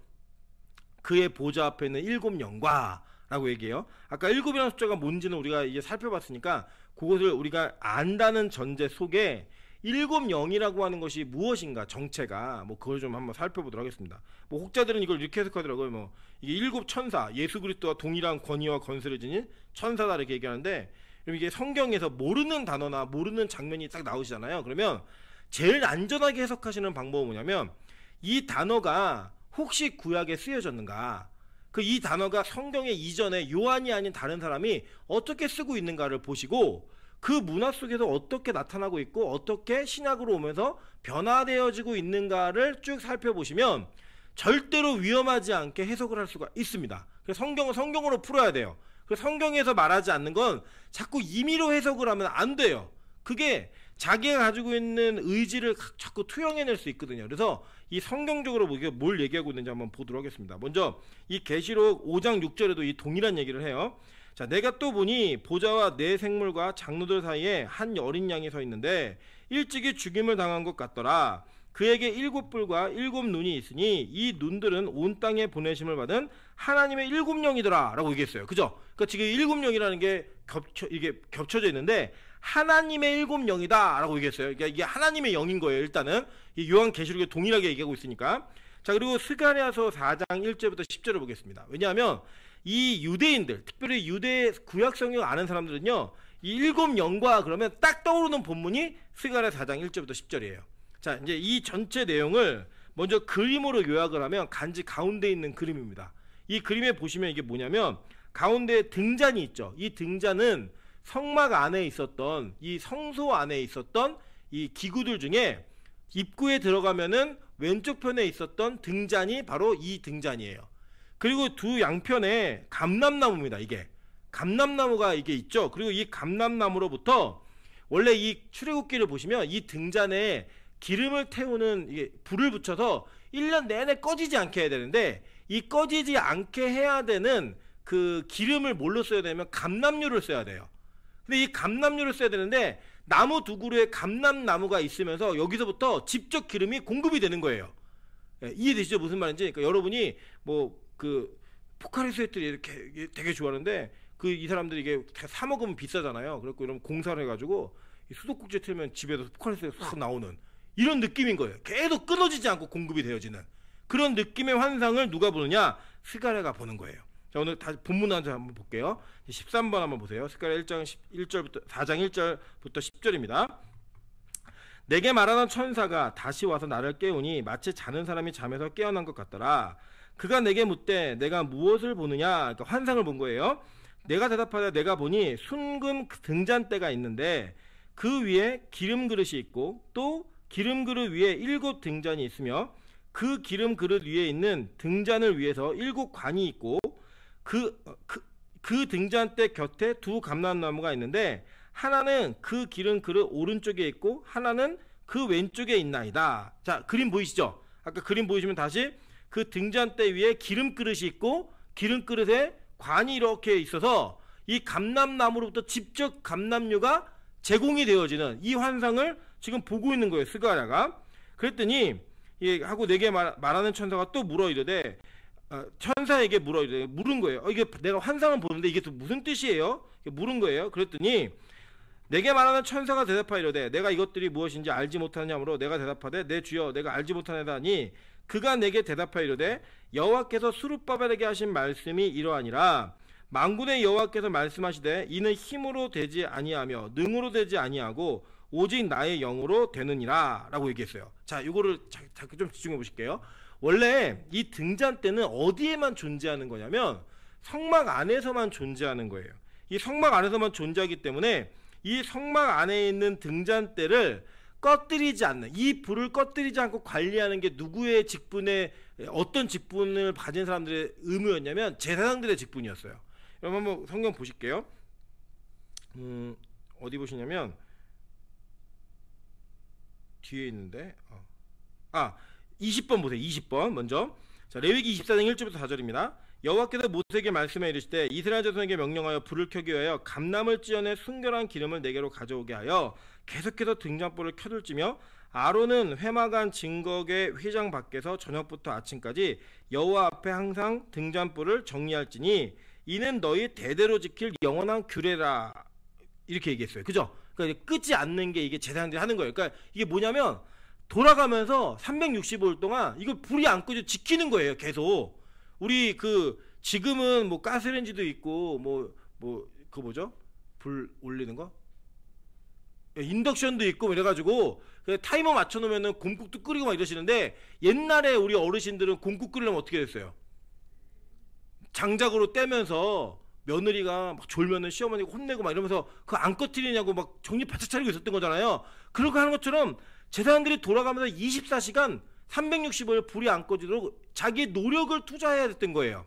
그의 보좌 앞에 있는 일곱 영과라고 얘기해요. 아까 일곱이라는 숫자가 뭔지는 우리가 이제 살펴봤으니까 그것을 우리가 안다는 전제 속에 일곱 영이라고 하는 것이 무엇인가, 정체가 그걸 좀 한번 살펴보도록 하겠습니다. 혹자들은 이걸 이렇게 해석하더라고요. 이게 일곱 천사, 예수 그리스도와 동일한 권위와 건세를 지닌 천사다 이렇게 얘기하는데, 그럼 이게 성경에서 모르는 단어나 모르는 장면이 딱 나오시잖아요. 그러면 제일 안전하게 해석하시는 방법은 뭐냐면, 이 단어가 혹시 구약에 쓰여졌는가, 이 단어가 성경의 이전에 요한이 아닌 다른 사람이 어떻게 쓰고 있는가를 보시고 그 문화 속에서 어떻게 나타나고 있고 어떻게 신약으로 오면서 변화되어지고 있는가를 쭉 살펴보시면 절대로 위험하지 않게 해석을 할 수가 있습니다. 그래서 성경은 성경으로 풀어야 돼요. 그래서 성경에서 말하지 않는 건 자꾸 임의로 해석을 하면 안 돼요. 그게 자기가 가지고 있는 의지를 자꾸 투영해낼 수 있거든요. 그래서 이 성경적으로 뭘 얘기하고 있는지 한번 보도록 하겠습니다. 먼저 이 계시록 5장 6절에도 이 동일한 얘기를 해요. 자, 내가 또 보니 보좌와 네 생물과 장로들 사이에 한 어린 양이 서 있는데 일찍이 죽임을 당한 것 같더라. 그에게 일곱 뿔과 일곱 눈이 있으니 이 눈들은 온 땅에 보내심을 받은 하나님의 일곱 영이더라 라고 얘기했어요. 그죠? 그러니까 지금 일곱 영이라는 게 이게 겹쳐져 있는데 하나님의 일곱 영이다 라고 얘기했어요. 그러니까 이게 하나님의 영인 거예요. 일단은 이 요한계시록에 동일하게 얘기하고 있으니까. 자, 그리고 스가랴서 4장 1절부터 10절을 보겠습니다. 왜냐하면 이 유대인들, 특별히 유대 구약 성경 아는 사람들은요, 이 일곱 영과 그러면 딱 떠오르는 본문이 스가랴 4장 1절부터 10절이에요. 자, 이제 이 전체 내용을 먼저 그림으로 요약을 하면 간지 가운데 있는 그림입니다. 이 그림에 보시면 이게 뭐냐면 가운데 등잔이 있죠. 이 등잔은 성막 안에 있었던, 이 성소 안에 있었던 이 기구들 중에 입구에 들어가면은 왼쪽 편에 있었던 등잔이 바로 이 등잔이에요. 그리고 두 양편에 감람나무입니다. 이게 감람나무가 이게 있죠. 그리고 이 감람나무로부터 원래 이 출애굽기를 보시면 이 등잔에 기름을 태우는 이게 불을 붙여서 1년 내내 꺼지지 않게 해야 되는데, 이 꺼지지 않게 해야 되는 그 기름을 뭘로 써야 되냐면 감람류를 써야 돼요. 근데 이 감람류를 써야 되는데 나무 두 그루에 감람나무가 있으면서 여기서부터 직접 기름이 공급이 되는 거예요. 이해되시죠? 무슨 말인지. 그러니까 여러분이 포카리 스웨트를 이렇게 되게 좋아하는데 그 이 사람들이 이게 사 먹으면 비싸잖아요. 그래갖고 이러면 공사를 해가지고 수도꼭지 틀면 집에서 포카리스가 싹 나오는 이런 느낌인 거예요. 계속 끊어지지 않고 공급이 되어지는 그런 느낌의 환상을 누가 보느냐? 스가랴가 보는 거예요. 자, 오늘 다시 본문 한번 볼게요. 13번 한번 보세요. 스가랴 4장 1절부터 10절입니다. 내게 말하는 천사가 다시 와서 나를 깨우니 마치 자는 사람이 잠에서 깨어난 것 같더라. 그가 내게 묻되 내가 무엇을 보느냐? 그러니까 환상을 본 거예요. 내가 대답하되 내가 보니 순금 등잔대가 있는데 그 위에 기름 그릇이 있고 또 기름 그릇 위에 7 등잔이 있으며 그 기름 그릇 위에 있는 등잔을 위해서 7 관이 있고 그 등잔대 곁에 2 감람나무가 있는데 하나는 그 기름 그릇 오른쪽에 있고 하나는 그 왼쪽에 있나이다. 자, 그림 보이시죠? 아까 그림 보이시면 다시 그 등잔대 위에 기름 그릇이 있고 기름 그릇에 관이 이렇게 있어서 이 감람나무로부터 직접 감람류가 제공이 되어지는 이 환상을 지금 보고 있는 거예요. 스가랴가. 그랬더니 하고 내게 말하는 천사가 또 물어 이르되 천사에게 물은 거예요. 이게 내가 환상을 보는데 이게 또 무슨 뜻이에요? 물은 거예요. 그랬더니 내게 말하는 천사가 대답하여 이르되 내가 이것들이 무엇인지 알지 못하냐므로 내가 대답하되 내 주여 내가 알지 못하나니 그가 내게 대답하여 이르되 여호와께서 스룹바벨에게 하신 말씀이 이러하니라. 만군의 여호와께서 말씀하시되 이는 힘으로 되지 아니하며 능으로 되지 아니하고 오직 나의 영으로 되느니라 라고 얘기했어요. 자, 이거를 잠깐 좀 집중해 보실게요. 원래 이 등잔대는 어디에만 존재하는 거냐면 성막 안에서만 존재하는 거예요. 이 성막 안에서만 존재하기 때문에 이 성막 안에 있는 등잔대를 꺼뜨리지 않는, 이 불을 꺼뜨리지 않고 관리하는 게 누구의 직분에, 어떤 직분을 가진 사람들의 의무였냐면 제사장들의 직분이었어요. 여러분 한번 성경 보실게요. 어디 보시냐면 뒤에 있는데 20번 보세요. 20번 먼저. 자, 레위기 24장 1절부터 4절입니다. 여호와께서 모세에게 말씀해 이르시되 이스라엘 자손에게 명령하여 불을 켜게 하여 감람을 찌어내 순결한 기름을 내게로 가져오게 하여 계속해서 등잔불을 켜둘지며 아론은 회막안 증거계 회장 밖에서 저녁부터 아침까지 여호와 앞에 항상 등잔불을 정리할지니 이는 너희 대대로 지킬 영원한 규례라. 이렇게 얘기했어요. 그죠? 그러니까 끄지 않는 게 이게 제사장들이 하는 거예요. 그러니까 이게 뭐냐면 돌아가면서 365일 동안 이거 불이 안 끄져 지키는 거예요. 계속. 우리 지금은 뭐 가스레인지도 있고 그거 뭐죠? 불 올리는 거? 인덕션도 있고 이래가지고 타이머 맞춰놓으면은 곰국도 끓이고 막 이러시는데 옛날에 우리 어르신들은 곰국 끓이려면 어떻게 됐어요? 장작으로 떼면서 며느리가 막 졸면은 시어머니가 혼내고 막 이러면서 그거 안 꺼뜨리냐고 막 정신 바짝 차리고 있었던 거잖아요. 그렇게 하는 것처럼 제사장들이 돌아가면서 24시간 365일 불이 안 꺼지도록 자기의 노력을 투자해야 됐던 거예요.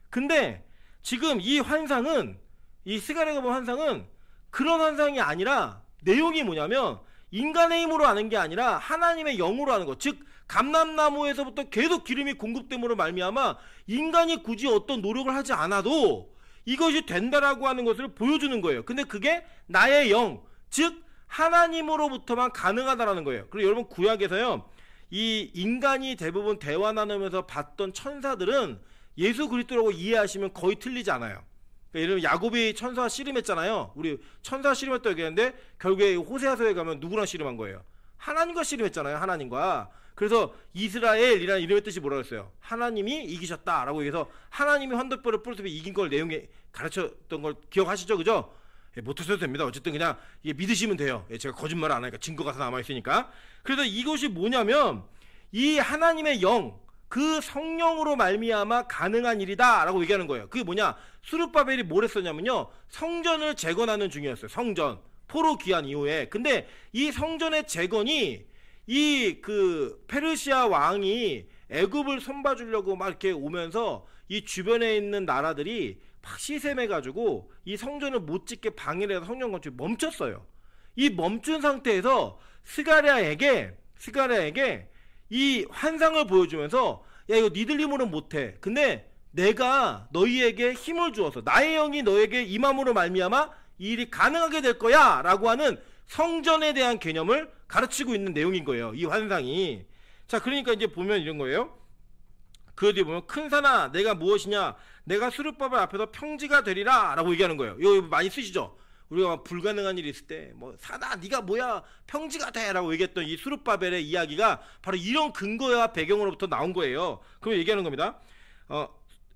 근데 지금 이 환상은, 이 스가랴가 본 환상은 그런 환상이 아니라 내용이 뭐냐면 인간의 힘으로 하는 게 아니라 하나님의 영으로 하는 것. 즉 감람나무에서부터 계속 기름이 공급됨으로 말미암아 인간이 굳이 어떤 노력을 하지 않아도 이것이 된다라고 하는 것을 보여주는 거예요. 근데 그게 나의 영, 즉 하나님으로부터만 가능하다라는 거예요. 그리고 여러분 구약에서요, 이 인간이 대부분 대화 나누면서 봤던 천사들은 예수 그리스도라고 이해하시면 거의 틀리지 않아요. 그러니까 예를 들면 야곱이 천사와 씨름했잖아요. 우리 천사와 씨름했다고 얘기했는데 결국에 호세아서에 가면 누구랑 씨름한 거예요? 하나님과 씨름했잖아요. 하나님과. 그래서 이스라엘이라는 이름의 뜻이 뭐라고 했어요? 하나님이 이기셨다라고 해서 하나님이 헌덧벌을 뿌려서 이긴 걸 내용에 가르쳤던 걸 기억하시죠? 그죠? 못하셔도 됩니다. 어쨌든 그냥 이게 믿으시면 돼요. 제가 거짓말 안 하니까 증거가 다 남아있으니까. 그래서 이것이 뭐냐면 이 하나님의 영, 그 성령으로 말미암아 가능한 일이다 라고 얘기하는 거예요. 그게 뭐냐? 스룹바벨이 뭘 했었냐면요, 성전을 재건하는 중이었어요. 성전 포로 귀환 이후에. 근데 이 성전의 재건이 이 페르시아 왕이 애굽을 손봐주려고 막 이렇게 오면서 이 주변에 있는 나라들이 막 시샘해가지고 이 성전을 못 짓게 방해를 해서 성전 건축이 멈췄어요. 이 멈춘 상태에서 스가랴에게 이 환상을 보여주면서 야, 이거 니들 힘으로는 못해. 근데 내가 너희에게 힘을 주어서 나의 영이 너에게 임함으로 말미암아 이 일이 가능하게 될 거야 라고 하는 성전에 대한 개념을 가르치고 있는 내용인 거예요. 이 환상이. 자, 그러니까 이제 보면 이런 거예요. 그 뒤에 보면 큰 산아 내가 무엇이냐, 내가 스룹바벨 앞에서 평지가 되리라 라고 얘기하는 거예요. 이거 많이 쓰시죠? 우리가 불가능한 일이 있을 때 뭐 사나 네가 뭐야 평지가 돼 라고 얘기했던 이 스룹바벨의 이야기가 바로 이런 근거와 배경으로부터 나온 거예요. 그럼 얘기하는 겁니다.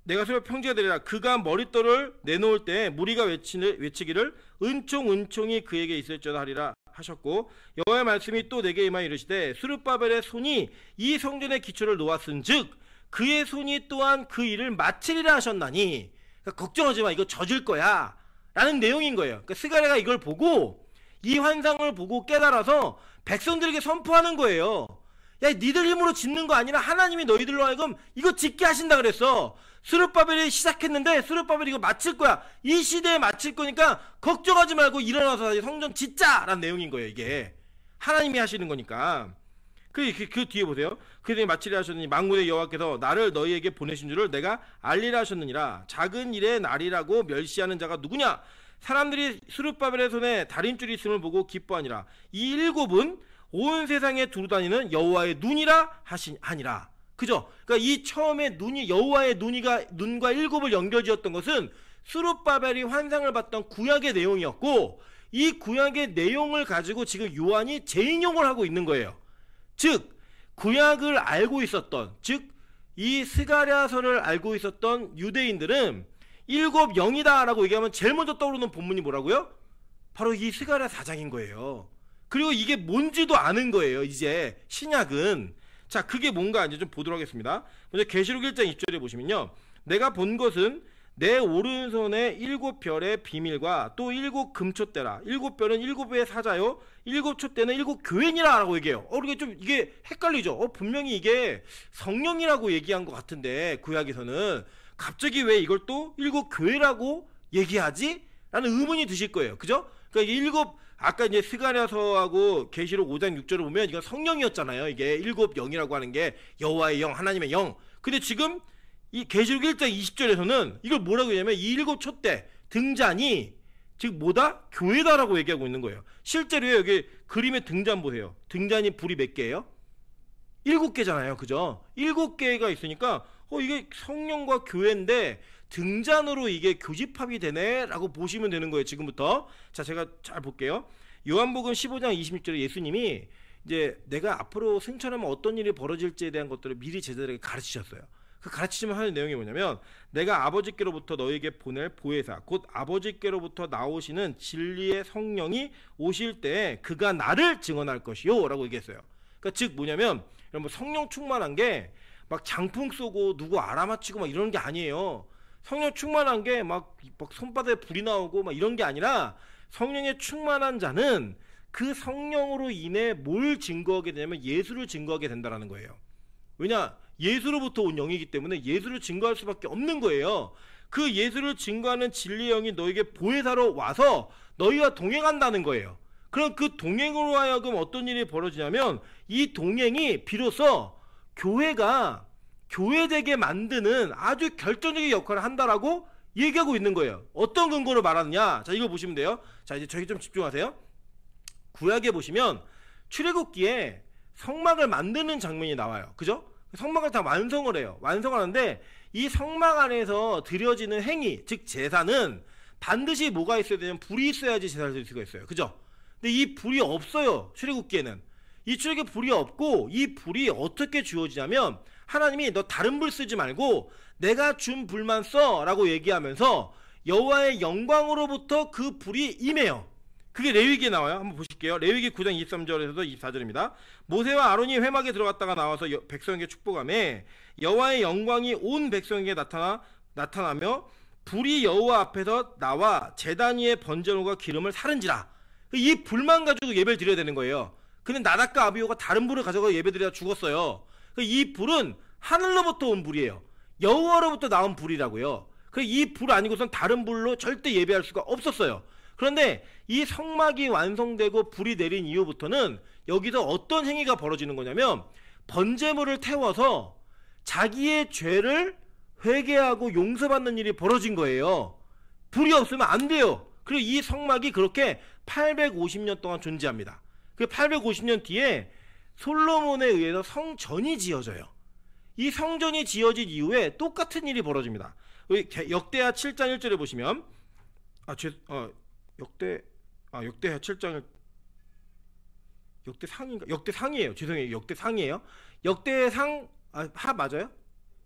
내가 스룹바벨 평지가 되리라. 그가 머릿돌을 내놓을 때 무리가 외치기를 은총이 그에게 있을지어다 하리라 하셨고, 여호와의 말씀이 또 내게 임하여 이르시되 스룹바벨의 손이 이 성전의 기초를 놓았은즉 그의 손이 또한 그 일을 마치리라 하셨나니, 그러니까 걱정하지 마, 이거 젖을 거야 라는 내용인 거예요. 그러니까 스가랴가 이걸 보고, 이 환상을 보고 깨달아서 백성들에게 선포하는 거예요. 야, 니들 힘으로 짓는 거 아니라 하나님이 너희들로 하여금 이거 짓게 하신다 그랬어. 스룹바벨이 시작했는데 스룹바벨이 이거 마칠 거야. 이 시대에 마칠 거니까 걱정하지 말고 일어나서 성전 짓자 라는 내용인 거예요. 이게 하나님이 하시는 거니까. 그 뒤에 보세요. 그들이 마치려 하셨느니 만군의 여호와께서 나를 너희에게 보내신 줄을 내가 알리라 하셨느니라. 작은 일의 날이라고 멸시하는 자가 누구냐? 사람들이 스룹바벨의 손에 다림줄이 있음을 보고 기뻐하니라. 이 일곱은 온 세상에 두루다니는 여호와의 눈이라 하니라. 그죠? 그러니까 이 처음에 눈이 여호와의 눈과 일곱을 연결지었던 것은 스룹바벨이 환상을 봤던 구약의 내용이었고, 이 구약의 내용을 가지고 지금 요한이 재인용을 하고 있는 거예요. 즉 구약을 알고 있었던, 즉 이 스가랴서를 알고 있었던 유대인들은 일곱 영이다 라고 얘기하면 제일 먼저 떠오르는 본문이 뭐라고요? 바로 이 스가랴 4장인 거예요. 그리고 이게 뭔지도 아는 거예요. 이제 신약은. 자, 그게 뭔가 이제 좀 보도록 하겠습니다. 먼저 계시록 1장 20절에 보시면요, 내가 본 것은 내 오른손에 일곱 별의 비밀과 또 일곱 금촛대라. 일곱 별은 일곱의 사자요, 일곱 촛대는 일곱 교회니라 라고 얘기해요. 그러니까 좀 이게 헷갈리죠. 분명히 이게 성령이라고 얘기한 것 같은데 구약에서는 갑자기 왜 이걸 또 일곱 교회라고 얘기하지? 라는 의문이 드실 거예요. 그죠? 그러니까 이게 일곱, 아까 이제 스가랴서하고 계시록 5장 6절을 보면 이건 성령이었잖아요. 이게 일곱 영이라고 하는 게 여호와의 영, 하나님의 영. 근데 지금 이 계시록 1장 20절에서는 이걸 뭐라고 얘기하냐면 이 일곱 촛대 등잔이 즉 뭐다? 교회다라고 얘기하고 있는 거예요. 실제로 여기 그림의 등잔 보세요. 등잔이 불이 몇 개예요? 7개잖아요. 그죠? 7개가 있으니까 이게 성령과 교회인데 등잔으로 이게 교집합이 되네 라고 보시면 되는 거예요. 지금부터. 자, 제가 잘 볼게요. 요한복음 15장 26절에 예수님이 이제 내가 앞으로 승천하면 어떤 일이 벌어질지에 대한 것들을 미리 제자들에게 가르치셨어요. 그 가르치시면 하는 내용이 뭐냐면, 내가 아버지께로부터 너에게 보낼 보혜사 곧 아버지께로부터 나오시는 진리의 성령이 오실 때 그가 나를 증언할 것이요 라고 얘기했어요. 그러니까 즉 뭐냐면, 여러분 성령 충만한 게 막 장풍 쏘고 누구 알아맞히고 막 이런 게 아니에요. 성령 충만한 게 막 손바닥에 불이 나오고 막 이런 게 아니라, 성령에 충만한 자는 그 성령으로 인해 뭘 증거하게 되냐면 예수를 증거하게 된다라는 거예요. 왜냐? 예수로부터 온 영이기 때문에 예수를 증거할 수밖에 없는 거예요. 그 예수를 증거하는 진리의 영이 너에게 보혜사로 와서 너희와 동행한다는 거예요. 그럼 그 동행으로 하여금 어떤 일이 벌어지냐면, 이 동행이 비로소 교회가 교회되게 만드는 아주 결정적인 역할을 한다라고 얘기하고 있는 거예요. 어떤 근거로 말하느냐? 자, 이거 보시면 돼요. 자, 이제 저기 좀 집중하세요. 구약에 보시면 출애굽기에 성막을 만드는 장면이 나와요. 그죠? 성막을 다 완성을 해요. 완성하는데 이 성막 안에서 드려지는 행위, 즉 제사는 반드시 뭐가 있어야 되냐면 불이 있어야지 제사를 드릴 수가 있어요. 그죠? 근데 이 불이 없어요. 출애굽기에는. 이 출애굽기에 불이 없고, 이 불이 어떻게 주어지냐면 하나님이 너 다른 불 쓰지 말고 내가 준 불만 써 라고 얘기하면서 여호와의 영광으로부터 그 불이 임해요. 그게 레위기에 나와요. 한번 보실게요. 레위기 9장 23절에서도 24절입니다. 모세와 아론이 회막에 들어갔다가 나와서 백성에게 축복하며 여호와의 영광이 온 백성에게 나타나며 불이 여호와 앞에서 나와 제단 위에 번제물과 기름을 사른지라. 이 불만 가지고 예배를 드려야 되는 거예요. 근데 나답과 아비후가 다른 불을 가져가 예배드리다 죽었어요. 이 불은 하늘로부터 온 불이에요. 여호와로부터 나온 불이라고요. 이 불 아니고선 다른 불로 절대 예배할 수가 없었어요. 그런데 이 성막이 완성되고 불이 내린 이후부터는 여기서 어떤 행위가 벌어지는 거냐면, 번제물을 태워서 자기의 죄를 회개하고 용서받는 일이 벌어진 거예요. 불이 없으면 안 돼요. 그리고 이 성막이 그렇게 850년 동안 존재합니다. 그 850년 뒤에 솔로몬에 의해서 성전이 지어져요. 이 성전이 지어진 이후에 똑같은 일이 벌어집니다. 역대하 7장 1절에 보시면 역대하 7장 역대상인가? 역대상이에요. 죄송해요. 역대상이에요. 역대상 하 맞아요?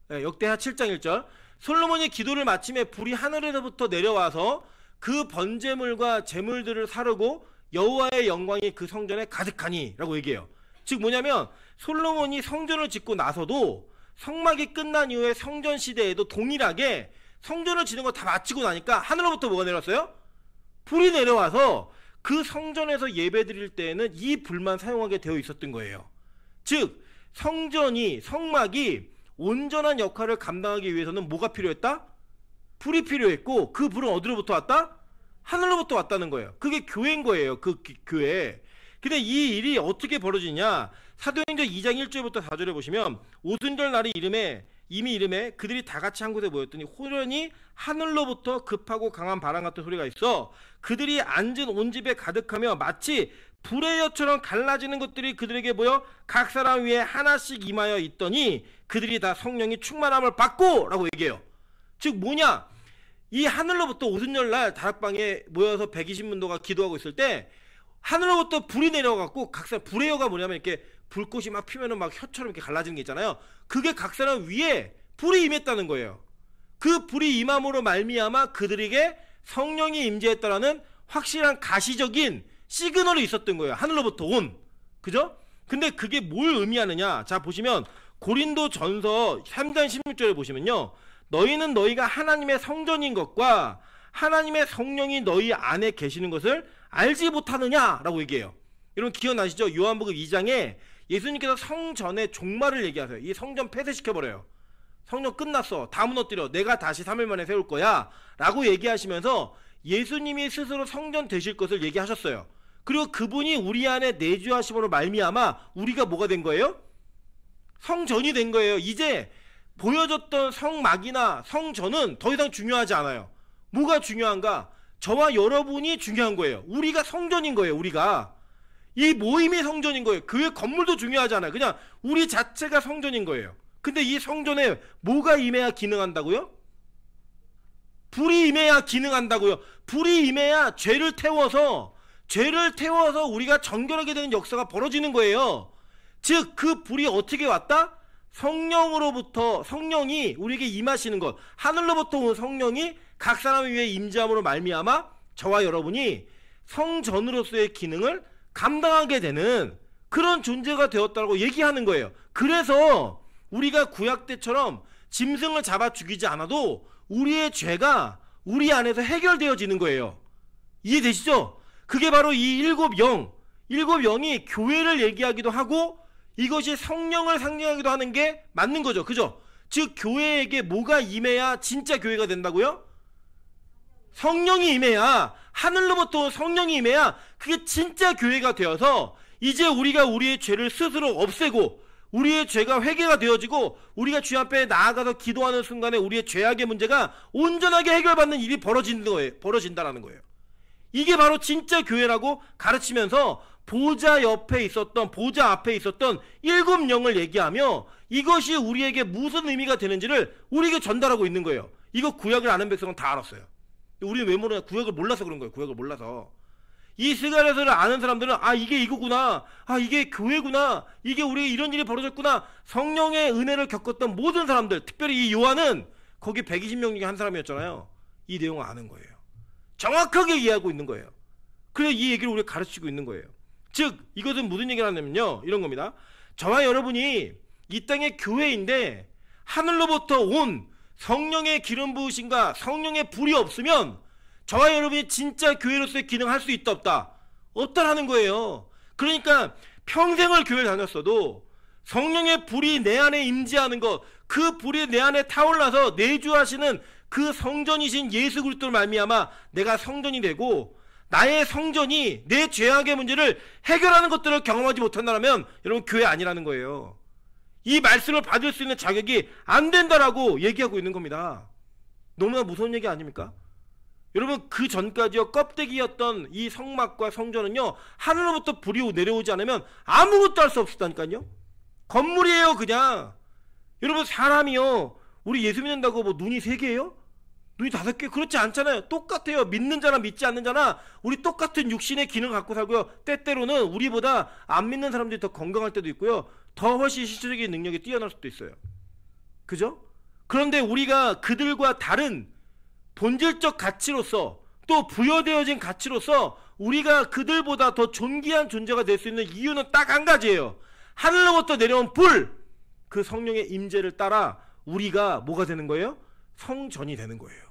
네, 역대하 7장 1절. 솔로몬이 기도를 마침에 불이 하늘에서부터 내려와서 그 번제물과 제물들을 사르고 여호와의 영광이 그 성전에 가득하니 라고 얘기해요. 즉 뭐냐면 솔로몬이 성전을 짓고 나서도 성막이 끝난 이후에 성전 시대에도 동일하게 성전을 짓는 거 다 마치고 나니까 하늘로부터 뭐가 내려왔어요? 불이 내려와서 그 성전에서 예배 드릴 때에는 이 불만 사용하게 되어 있었던 거예요. 즉 성막이 온전한 역할을 감당하기 위해서는 뭐가 필요했다? 불이 필요했고 그 불은 어디로부터 왔다? 하늘로부터 왔다는 거예요. 그게 교회인 거예요. 그 교회. 근데 이 일이 어떻게 벌어지냐? 사도행전 2장 1절부터 4절에 보시면 오순절 날이 이름에 그들이 다 같이 한 곳에 모였더니 호련히 하늘로부터 급하고 강한 바람 같은 소리가 있어 그들이 앉은 온 집에 가득하며 마치 불의 엿처럼 갈라지는 것들이 그들에게 모여 각 사람 위에 하나씩 임하여 있더니 그들이 다 성령이 충만함을 받고 라고 얘기해요. 즉 뭐냐? 이 하늘로부터 오순절날 다락방에 모여서 120문도가 기도하고 있을 때 하늘로부터 불이 내려와갖고 각 사람 불의 여가 뭐냐면 이렇게 불꽃이 막 피면은 막 혀처럼 이렇게 갈라지는 게 있잖아요. 그게 각 사람 위에 불이 임했다는 거예요. 그 불이 임함으로 말미암아 그들에게 성령이 임재했다라는 확실한 가시적인 시그널이 있었던 거예요. 하늘로부터 온. 그죠? 근데 그게 뭘 의미하느냐? 자 보시면 고린도전서 3장 16절에 보시면요. 너희는 너희가 하나님의 성전인 것과 하나님의 성령이 너희 안에 계시는 것을 알지 못하느냐라고 얘기해요. 여러분 기억나시죠? 요한복음 2장에 예수님께서 성전의 종말을 얘기하세요. 이 성전 폐쇄시켜버려요. 성전 끝났어. 다 무너뜨려. 내가 다시 3일 만에 세울 거야 라고 얘기하시면서 예수님이 스스로 성전 되실 것을 얘기하셨어요. 그리고 그분이 우리 안에 내주하심으로 말미암아 우리가 뭐가 된 거예요? 성전이 된 거예요. 이제 보여줬던 성막이나 성전은 더 이상 중요하지 않아요. 뭐가 중요한가? 저와 여러분이 중요한 거예요. 우리가 성전인 거예요. 우리가 이 모임이 성전인 거예요. 교회 건물도 중요하지 않아요. 그냥 우리 자체가 성전인 거예요. 근데 이 성전에 뭐가 임해야 기능한다고요? 불이 임해야 기능한다고요. 불이 임해야 죄를 태워서 우리가 정결하게 되는 역사가 벌어지는 거예요. 즉 그 불이 어떻게 왔다? 성령으로부터 성령이 우리에게 임하시는 것, 하늘로부터 온 성령이 각 사람 위에 임재함으로 말미암아 저와 여러분이 성전으로서의 기능을 감당하게 되는 그런 존재가 되었다고 얘기하는 거예요. 그래서 우리가 구약 때처럼 짐승을 잡아 죽이지 않아도 우리의 죄가 우리 안에서 해결되어지는 거예요. 이해되시죠? 그게 바로 이 일곱 영이 교회를 얘기하기도 하고 이것이 성령을 상징하기도 하는 게 맞는 거죠. 그죠? 즉 교회에게 뭐가 임해야 진짜 교회가 된다고요? 성령이 임해야, 하늘로부터 온 성령이 임해야 그게 진짜 교회가 되어서 이제 우리가 우리의 죄를 스스로 없애고 우리의 죄가 회개가 되어지고 우리가 주 앞에 나아가서 기도하는 순간에 우리의 죄악의 문제가 온전하게 해결받는 일이 벌어진다라는 거예요. 이게 바로 진짜 교회라고 가르치면서 보좌 앞에 있었던 일곱 영을 얘기하며 이것이 우리에게 무슨 의미가 되는지를 우리에게 전달하고 있는 거예요. 이거 구약을 아는 백성은 다 알았어요. 우리는 왜 모르냐? 구약을 몰라서 그런 거예요. 구약을 몰라서. 이 스가랴서를 아는 사람들은 이게 이거구나, 이게 교회구나, 이게 우리에게 이런 일이 벌어졌구나. 성령의 은혜를 겪었던 모든 사람들, 특별히 이 요한은 거기 120명 중에 한 사람이었잖아요. 이 내용을 아는 거예요. 정확하게 이해하고 있는 거예요. 그래서 이 얘기를 우리가 가르치고 있는 거예요. 즉 이것은 무슨 얘기를 하냐면요, 이런 겁니다. 저와 여러분이 이 땅의 교회인데 하늘로부터 온 성령의 기름 부으심과 성령의 불이 없으면 저와 여러분이 진짜 교회로서의 기능을 할 수 있다 없다? 없다라는 거예요. 그러니까 평생을 교회를 다녔어도 성령의 불이 내 안에 임재하는 것, 그 불이 내 안에 타올라서 내주하시는 그 성전이신 예수 그리스도를 말미암아 내가 성전이 되고 나의 성전이 내 죄악의 문제를 해결하는 것들을 경험하지 못한다면 여러분 교회 아니라는 거예요. 이 말씀을 받을 수 있는 자격이 안 된다라고 얘기하고 있는 겁니다. 너무나 무서운 얘기 아닙니까? 여러분 그 전까지요 껍데기였던 이 성막과 성전은요 하늘로부터 불이 내려오지 않으면 아무것도 할 수 없었다니까요. 건물이에요 그냥. 여러분 사람이요 우리 예수 믿는다고 뭐 눈이 세 개예요? 눈이 5개? 그렇지 않잖아요. 똑같아요. 믿는 자나 믿지 않는 자나 우리 똑같은 육신의 기능을 갖고 살고요. 때때로는 우리보다 안 믿는 사람들이 더 건강할 때도 있고요. 더 훨씬 실질적인 능력이 뛰어날 수도 있어요. 그죠? 그런데 우리가 그들과 다른 본질적 가치로서 또 부여되어진 가치로서 우리가 그들보다 더 존귀한 존재가 될 수 있는 이유는 딱 한 가지예요. 하늘로부터 내려온 불, 그 성령의 임재를 따라 우리가 뭐가 되는 거예요? 성전이 되는 거예요.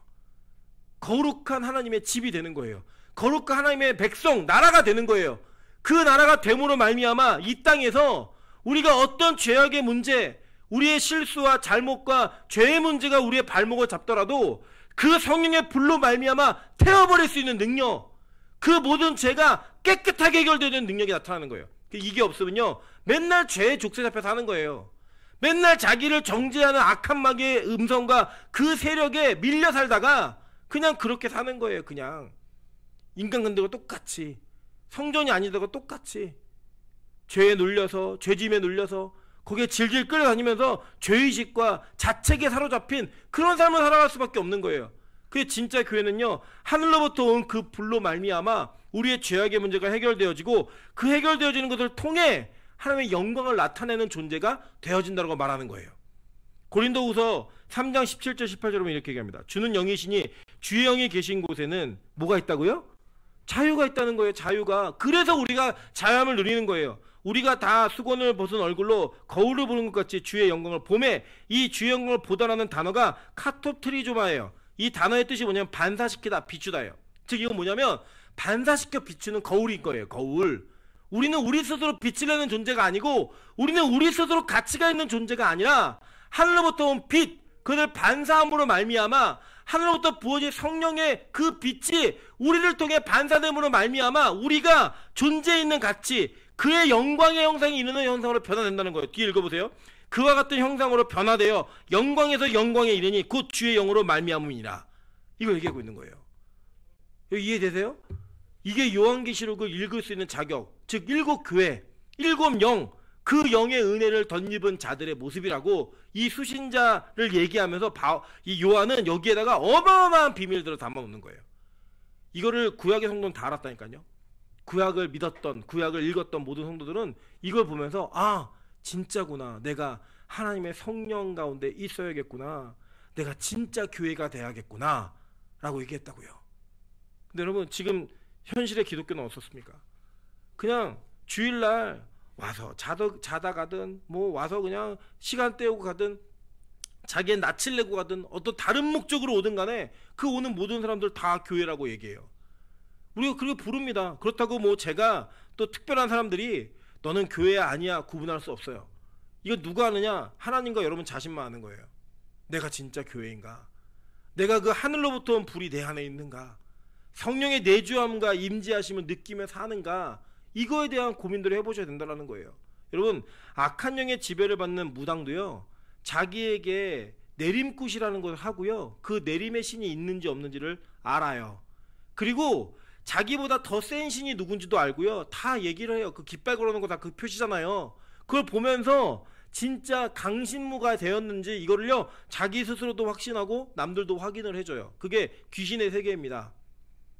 거룩한 하나님의 집이 되는 거예요. 거룩한 하나님의 백성, 나라가 되는 거예요. 그 나라가 됨으로 말미암아 이 땅에서 우리가 어떤 죄악의 문제, 우리의 실수와 잘못과 죄의 문제가 우리의 발목을 잡더라도 그 성령의 불로 말미암아 태워버릴 수 있는 능력, 그 모든 죄가 깨끗하게 해결되는 능력이 나타나는 거예요. 이게 없으면요 맨날 죄의 족쇄 잡혀 사는 거예요. 맨날 자기를 정죄하는 악한 마귀의 음성과 그 세력에 밀려 살다가 그냥 그렇게 사는 거예요. 그냥 인간관계가 똑같이, 성전이 아니다가 똑같이 죄에 눌려서, 죄짐에 눌려서 거기에 질질 끌어다니면서 죄의식과 자책에 사로잡힌 그런 삶을 살아갈 수밖에 없는 거예요. 그게 진짜 교회는요 하늘로부터 온 그 불로 말미암아 우리의 죄악의 문제가 해결되어지고 그 해결되어지는 것을 통해 하나님의 영광을 나타내는 존재가 되어진다고 말하는 거예요. 고린도후서 3장 17절 18절에 보면 이렇게 얘기합니다. 주는 영이시니 주의 영이 계신 곳에는 뭐가 있다고요? 자유가 있다는 거예요. 자유가. 그래서 우리가 자유함을 누리는 거예요. 우리가 다 수건을 벗은 얼굴로 거울을 보는 것 같이 주의 영광을 봄에, 이 주의 영광을 보다라는 단어가 카토트리조마예요. 이 단어의 뜻이 뭐냐면 반사시키다, 비추다예요. 즉 이건 뭐냐면 반사시켜 비추는 거울인 거예요. 거울. 우리는 우리 스스로 빛을 내는 존재가 아니고 우리는 우리 스스로 가치가 있는 존재가 아니라 하늘로부터 온 빛, 그들 반사함으로 말미암아 하늘로부터 부어진 성령의 그 빛이 우리를 통해 반사됨으로 말미암아 우리가 존재해 있는 가치, 그의 영광의 형상이 이르는 형상으로 변화된다는 거예요. 뒤에 읽어보세요. 그와 같은 형상으로 변화되어 영광에서 영광에 이르니 곧 주의 영으로 말미암음이니라. 이걸 얘기하고 있는 거예요. 이해되세요? 이게 요한계시록을 읽을 수 있는 자격, 즉 일곱 교회, 일곱 영, 그 영의 은혜를 덧입은 자들의 모습이라고 이 수신자를 얘기하면서 이 요한은 여기에다가 어마어마한 비밀들을 담아놓는 거예요. 이거를 구약의 성도는 다 알았다니까요. 구약을 믿었던, 구약을 읽었던 모든 성도들은 이걸 보면서 아 진짜구나, 내가 하나님의 성령 가운데 있어야겠구나, 내가 진짜 교회가 돼야겠구나 라고 얘기했다고요. 근데 여러분 지금 현실의 기독교는 어떻습니까? 그냥 주일날 와서 자다 가든 뭐 와서 그냥 시간 때우고 가든 자기의 낯을 내고 가든 어떤 다른 목적으로 오든 간에 그 오는 모든 사람들 다 교회라고 얘기해요. 우리가 그렇게 부릅니다. 그렇다고 뭐 제가 또 특별한 사람들이 너는 교회 아니야 구분할 수 없어요. 이거 누가 아느냐? 하나님과 여러분 자신만 아는 거예요. 내가 진짜 교회인가? 내가 그 하늘로부터 온 불이 내 안에 있는가? 성령의 내주함과 임재하심을 느끼며 사는가? 이거에 대한 고민들을 해보셔야 된다는 거예요. 여러분 악한 영의 지배를 받는 무당도요 자기에게 내림굿이라는 것을 하고요 그 내림의 신이 있는지 없는지를 알아요. 그리고 자기보다 더 센 신이 누군지도 알고요 다 얘기를 해요. 그 깃발 걸어놓은 거 다 그 표시잖아요. 그걸 보면서 진짜 강신무가 되었는지 이거를요 자기 스스로도 확신하고 남들도 확인을 해줘요. 그게 귀신의 세계입니다.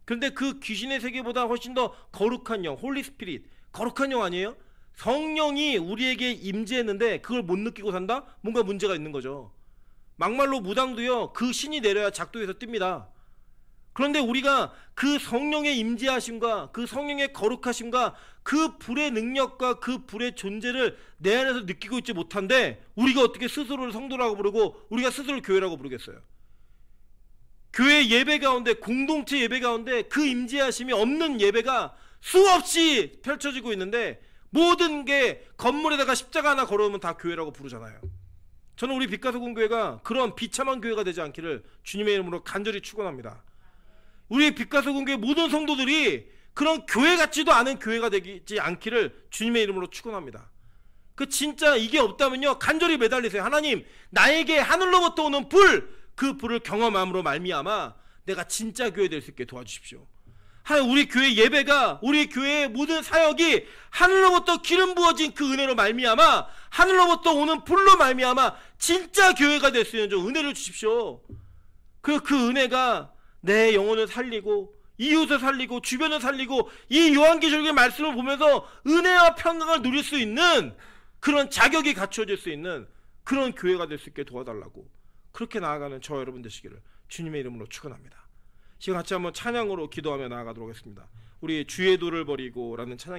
그런데 그 귀신의 세계보다 훨씬 더 거룩한 영, 홀리 스피릿, 거룩한 영 아니에요? 성령이 우리에게 임재했는데 그걸 못 느끼고 산다? 뭔가 문제가 있는 거죠. 막말로 무당도요 그 신이 내려야 작두에서 뜹니다. 그런데 우리가 그 성령의 임재하심과 그 성령의 거룩하심과 그 불의 능력과 그 불의 존재를 내 안에서 느끼고 있지 못한데 우리가 어떻게 스스로를 성도라고 부르고 우리가 스스로를 교회라고 부르겠어요? 교회 예배 가운데, 공동체 예배 가운데 그 임재하심이 없는 예배가 수없이 펼쳐지고 있는데 모든 게 건물에다가 십자가 하나 걸어오면 다 교회라고 부르잖아요. 저는 우리 빛가서 공교회가 그런 비참한 교회가 되지 않기를 주님의 이름으로 간절히 축원합니다. 우리 빛가서 공교회 모든 성도들이 그런 교회 같지도 않은 교회가 되지 않기를 주님의 이름으로 축원합니다. 그 진짜 이게 없다면요 간절히 매달리세요. 하나님 나에게 하늘로부터 오는 불, 그 불을 경험함으로 말미암아 내가 진짜 교회 될 수 있게 도와주십시오. 하나님 우리 교회 예배가, 우리 교회의 모든 사역이 하늘로부터 기름 부어진 그 은혜로 말미암아 하늘로부터 오는 불로 말미암아 진짜 교회가 될 수 있는 좀 은혜를 주십시오. 그 은혜가 내 영혼을 살리고 이웃을 살리고 주변을 살리고 이 요한계시록의 말씀을 보면서 은혜와 평강을 누릴 수 있는 그런 자격이 갖춰질 수 있는 그런 교회가 될 수 있게 도와달라고, 그렇게 나아가는 저 여러분 되시기를 주님의 이름으로 축원합니다. 지금 같이 한번 찬양으로 기도하며 나아가도록 하겠습니다. 우리 주의 도를 버리고 라는 찬양이